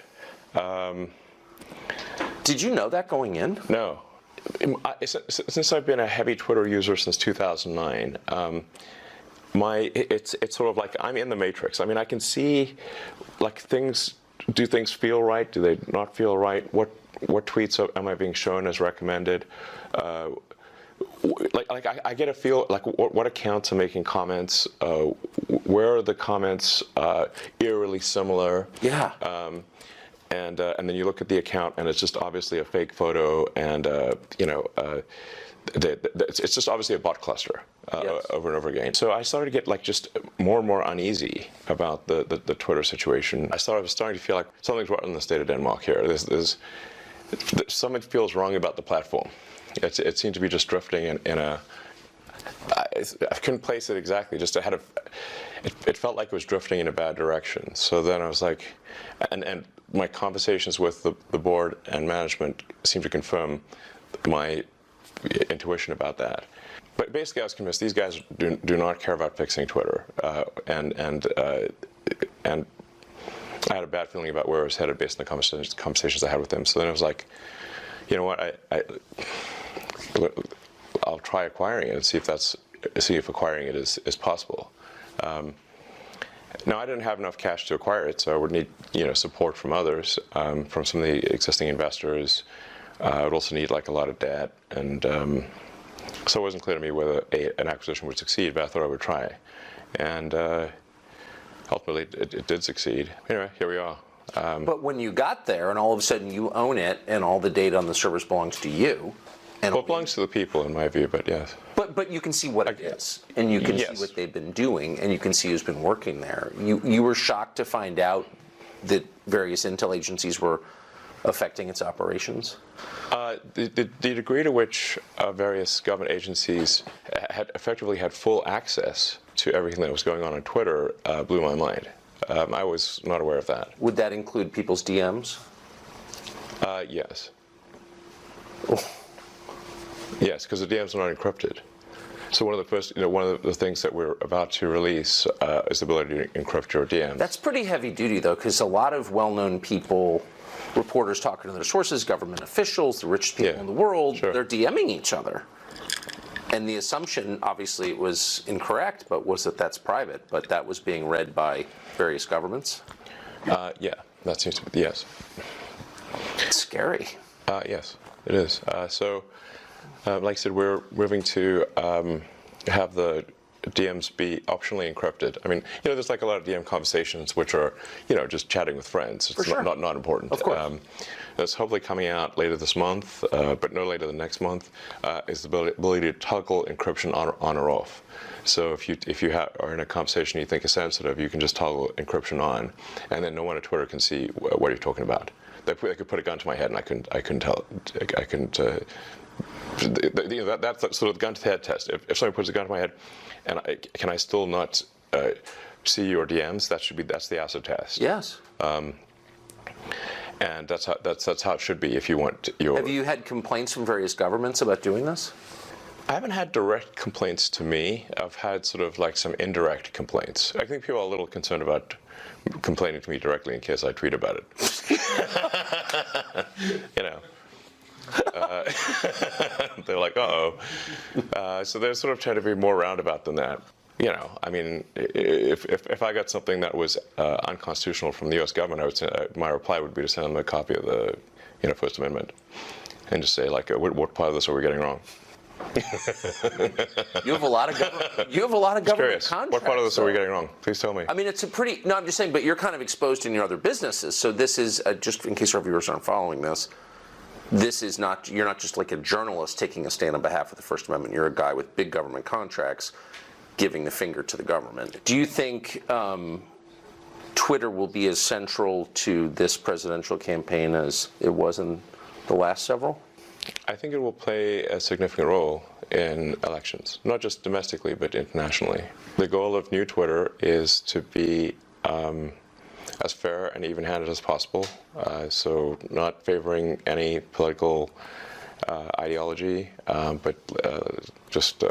Did you know that going in? No. Since I've been a heavy Twitter user since 2009, it's sort of like I'm in the matrix. I mean, I can see like things. Do things feel right? Do they not feel right? What tweets am I being shown as recommended? I get a feel like what accounts are making comments. Where are the comments eerily similar? Yeah. And then you look at the account, and it's just obviously a fake photo, and it's just obviously a bot cluster over and over again. So I started to get like just more and more uneasy about the Twitter situation. I was starting to feel like something's wrong in the state of Denmark here. Something feels wrong about the platform. It seemed to be just drifting in a. I couldn't place it exactly. Just it felt like it was drifting in a bad direction. So then I was like, and my conversations with the board and management seemed to confirm my intuition about that. But basically, I was convinced these guys do not care about fixing Twitter, and I had a bad feeling about where I was headed based on the conversations I had with them. So then I was like, you know what, I'll try acquiring it and see if acquiring it is possible. Now, I didn't have enough cash to acquire it, so I would need support from others, from some of the existing investors. I would also need like a lot of debt, and so it wasn't clear to me whether an acquisition would succeed, but I thought I would try. And ultimately, it did succeed. Anyway, here we are. But when you got there, and all of a sudden you own it, and all the data on the servers belongs to you. And it belongs to the people, in my view, but yes. But you can see what it is, and you can see what they've been doing, and you can see who's been working there. You were shocked to find out that various intel agencies were affecting its operations? The degree to which various government agencies had effectively had full access to everything that was going on Twitter blew my mind. I was not aware of that. Would that include people's DMs? Yes. Yes, because the DMs are not encrypted. So one of the things that we're about to release is the ability to encrypt your DMs. That's pretty heavy duty, though, because a lot of well-known people, reporters talking to their sources, government officials, the richest people in the world, they're DMing each other. And the assumption, obviously, it was incorrect, but was that that's private, but that was being read by various governments? Yeah, that seems to be, yes. It's scary. Yes, it is. Like I said, we're moving to have the DMs be optionally encrypted. I mean, there's like a lot of DM conversations which are, just chatting with friends. It's not important. Of course. That's hopefully coming out later this month, but no later than next month, is the ability to toggle encryption on or off. So if you are in a conversation you think is sensitive, you can just toggle encryption on, and then no one at Twitter can see what you're talking about. They could put a gun to my head, and I couldn't tell. I couldn't. That's sort of the gun to the head test. If somebody puts a gun to my head, and can I still not see your DMs? That's the acid test. Yes. And that's how it should be if you want your. Have you had complaints from various governments about doing this? I haven't had direct complaints to me. I've had sort of like some indirect complaints. I think people are a little concerned about complaining to me directly in case I tweet about it. They're like, uh-oh. So they're sort of trying to be more roundabout than that. I mean, if I got something that was unconstitutional from the U.S. government, I would say, my reply would be to send them a copy of the First Amendment and just say, like, what part of this are we getting wrong? You have a lot of government contracts. What part of this are we getting wrong? Please tell me. I mean, it's a pretty. No, I'm just saying, but you're kind of exposed in your other businesses. So this is just in case our viewers aren't following this. This is not. You're not just like a journalist taking a stand on behalf of the First Amendment. You're a guy with big government contracts, giving the finger to the government. Do you think Twitter will be as central to this presidential campaign as it was in the last several? I think it will play a significant role in elections, not just domestically, but internationally. The goal of New Twitter is to be as fair and even-handed as possible, so not favoring any political ideology, but just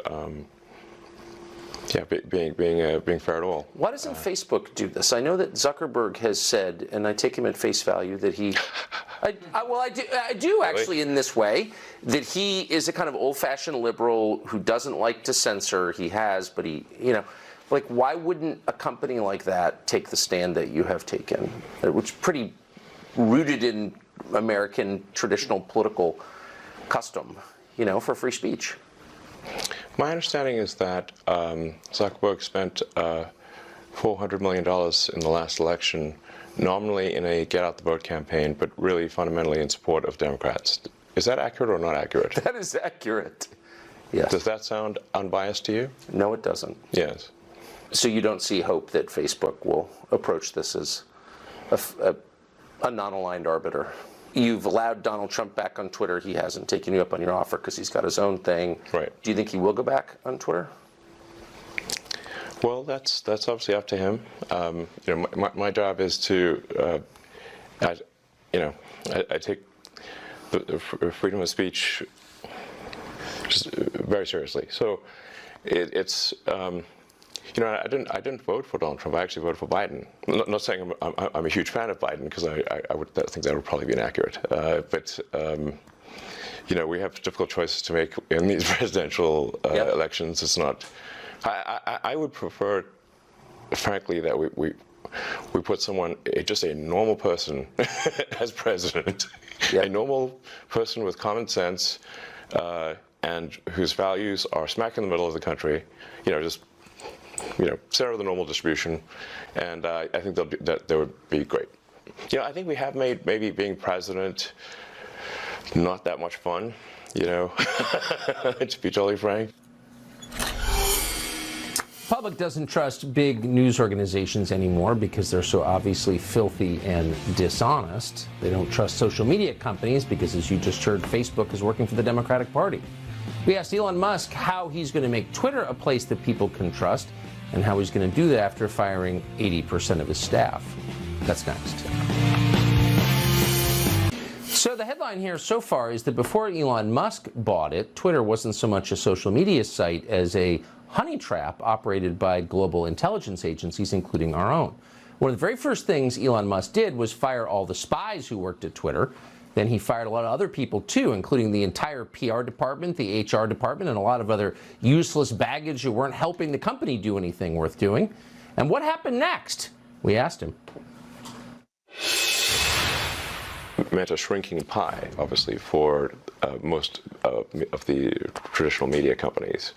being fair at all. Why doesn't Facebook do this? I know that Zuckerberg has said, and I take him at face value, that he. I do actually in this way, that he is a kind of old-fashioned liberal who doesn't like to censor. He has, but like, why wouldn't a company like that take the stand that you have taken, which is pretty rooted in American traditional political custom, for free speech? My understanding is that Zuckerberg spent $400 million in the last election, nominally in a get-out-the-vote campaign, but really fundamentally in support of Democrats. Is that accurate or not accurate? That is accurate. Yes. Does that sound unbiased to you? No, it doesn't. Yes. So you don't see hope that Facebook will approach this as a non-aligned arbiter? You've allowed Donald Trump back on Twitter. He hasn't taken you up on your offer because he's got his own thing. Right. Do you think he will go back on Twitter? Well, that's obviously up to him. My job is to, I take the freedom of speech just very seriously. So it's. I didn't vote for Donald Trump. I actually voted for Biden. Not saying I'm a huge fan of Biden, because I think that would probably be inaccurate. But we have difficult choices to make in these presidential elections. It's not. I would prefer, frankly, that we put someone, just a normal person, as president, a normal person with common sense, and whose values are smack in the middle of the country. Center of the normal distribution, and I think that would be great. I think we have made maybe being president not that much fun, to be totally frank. public doesn't trust big news organizations anymore because they're so obviously filthy and dishonest. They don't trust social media companies because, as you just heard, Facebook is working for the Democratic Party. We asked Elon Musk how he's going to make Twitter a place that people can trust and how he's going to do that after firing 80% of his staff. That's next. So the headline here so far is that before Elon Musk bought it, Twitter wasn't so much a social media site as a honey trap operated by global intelligence agencies, including our own. One of the very first things Elon Musk did was fire all the spies who worked at Twitter. Then he fired a lot of other people too, including the entire PR department, the HR department, and a lot of other useless baggage who weren't helping the company do anything worth doing. And what happened next? We asked him. Meant a shrinking pie, obviously, for most of the traditional media companies,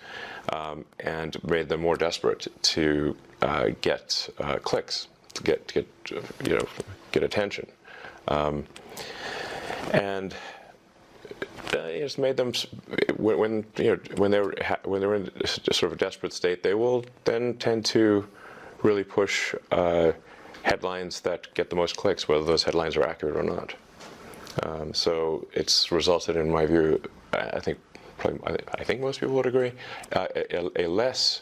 and made them more desperate to get clicks, to get attention, and it just made them when they're in sort of a desperate state, they will then tend to really push headlines that get the most clicks, whether those headlines are accurate or not. So it's resulted, in my view, I think most people would agree, a less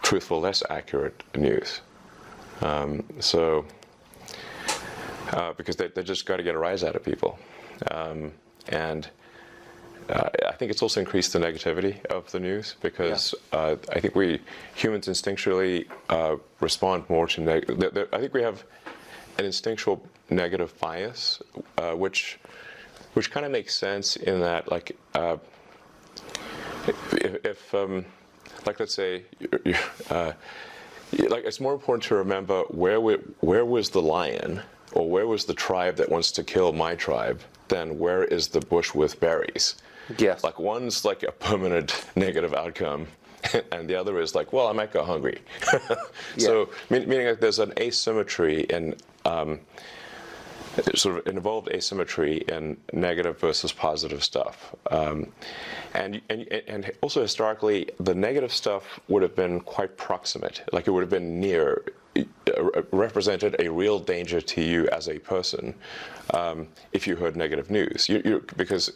truthful, less accurate news. Because they just got to get a rise out of people. And I think it's also increased the negativity of the news because I think we humans instinctually respond more to I think we have an instinctual negative bias, which kind of makes sense in that, like, if let's say, like, it's more important to remember where was the lion or where was the tribe that wants to kill my tribe than where is the bush with berries. Yes. Like, one's like a permanent negative outcome, and the other is like, well, I might go hungry. So, meaning like there's an asymmetry in sort of involved asymmetry in negative versus positive stuff, and also historically, the negative stuff would have been quite proximate, like it would have been near, represented a real danger to you as a person if you heard negative news. Because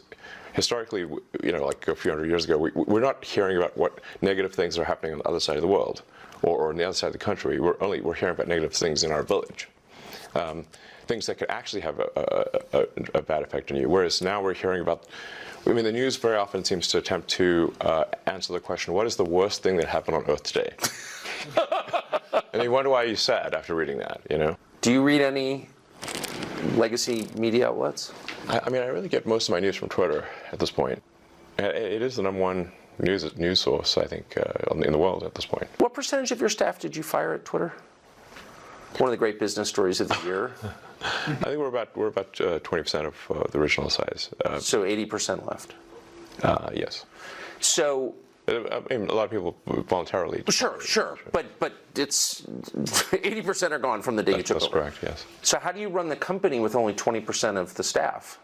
historically, like a few hundred years ago, we're not hearing about what negative things are happening on the other side of the world or on the other side of the country. We're hearing about negative things in our village. Things that could actually have a bad effect on you. Whereas now we're hearing about, the news very often seems to attempt to answer the question, what is the worst thing that happened on Earth today? And you wonder why you're sad after reading that, Do you read any legacy media outlets? I really get most of my news from Twitter at this point. It is the #1 news source, I think, in the world at this point. What percentage of your staff did you fire at Twitter? One of the great business stories of the year. I think we're about 20% of the original size. So 80% left. Yes. So a lot of people voluntarily. Sure, but it's 80% are gone from the day you took over. That's correct. Yes. So how do you run the company with only 20% of the staff?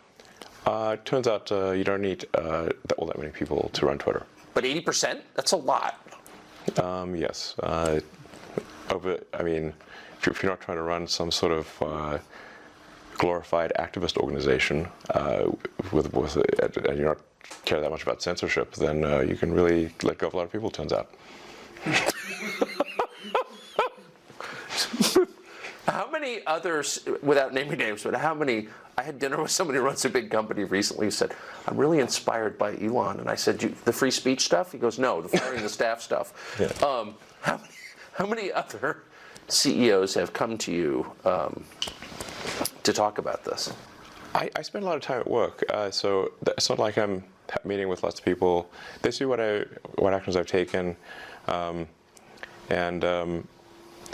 It turns out you don't need that many people to run Twitter. But 80%? That's a lot. Yes. If you're not trying to run some sort of glorified activist organization and you're not care that much about censorship, then you can really let go of a lot of people, it turns out. How many others, without naming names, but I had dinner with somebody who runs a big company recently who said, I'm really inspired by Elon. And I said, the free speech stuff? He goes, no, the firing the staff stuff. Yeah. How many other CEOs have come to you to talk about this? I spend a lot of time at work, so it's not like I'm meeting with lots of people. They see what actions I've taken,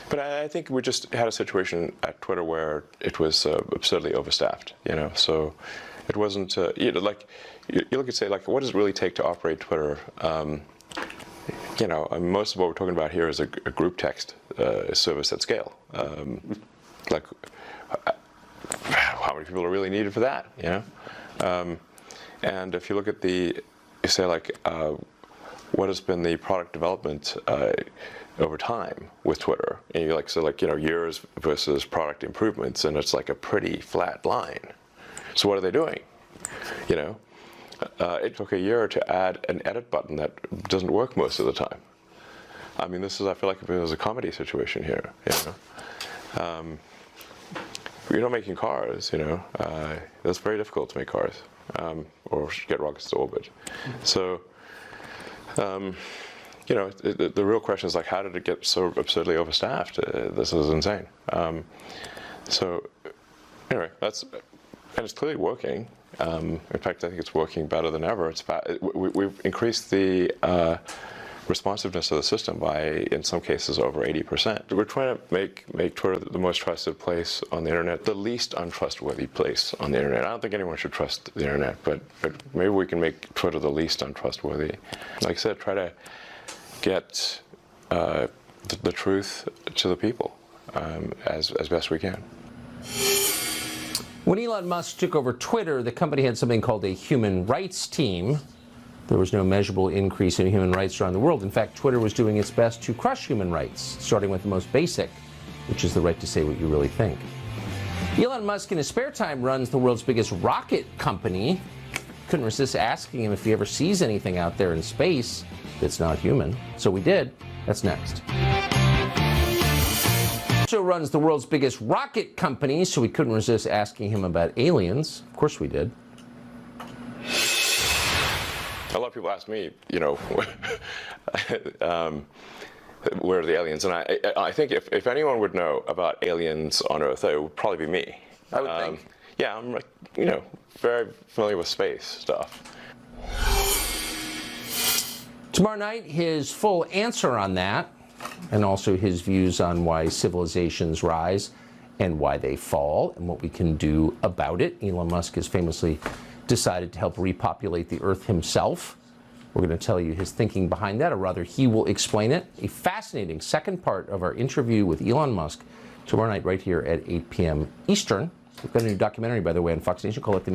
but I think we just had a situation at Twitter where it was absurdly overstaffed. So it wasn't. You look at, say, like, what does it really take to operate Twitter? Most of what we're talking about here is a group text service at scale. How many people are really needed for that? And if you look at what has been the product development over time with Twitter. And you years versus product improvements, and it's like a pretty flat line. So what are they doing? It took a year to add an edit button that doesn't work most of the time. I mean, I feel like it was a comedy situation here. You're not making cars, it's very difficult to make cars or get rockets to orbit. So, the real question is how did it get so absurdly overstaffed? This is insane. So, anyway, and it's clearly working. In fact, I think it's working better than ever. We've increased the responsiveness of the system by, in some cases, over 80%. We're trying to make Twitter the most trusted place on the internet, the least untrustworthy place on the internet. I don't think anyone should trust the internet, but maybe we can make Twitter the least untrustworthy. Like I said, try to get the truth to the people as best we can. When Elon Musk took over Twitter, the company had something called a human rights team. There was no measurable increase in human rights around the world. In fact, Twitter was doing its best to crush human rights, starting with the most basic, which is the right to say what you really think. Elon Musk, in his spare time, runs the world's biggest rocket company. Couldn't resist asking him if he ever sees anything out there in space that's not human. So we did. That's next. Also runs the world's biggest rocket company, so we couldn't resist asking him about aliens. Of course we did. A lot of people ask me, where are the aliens? And I think if anyone would know about aliens on Earth, it would probably be me. I would think. Yeah, I'm very familiar with space stuff. Tomorrow night, his full answer on that, and also his views on why civilizations rise and why they fall and what we can do about it. Elon Musk has famously decided to help repopulate the Earth himself. We're going to tell you his thinking behind that, or rather he will explain it. A fascinating second part of our interview with Elon Musk tomorrow night right here at 8 p.m. Eastern. We've got a new documentary, by the way, on Fox Nation called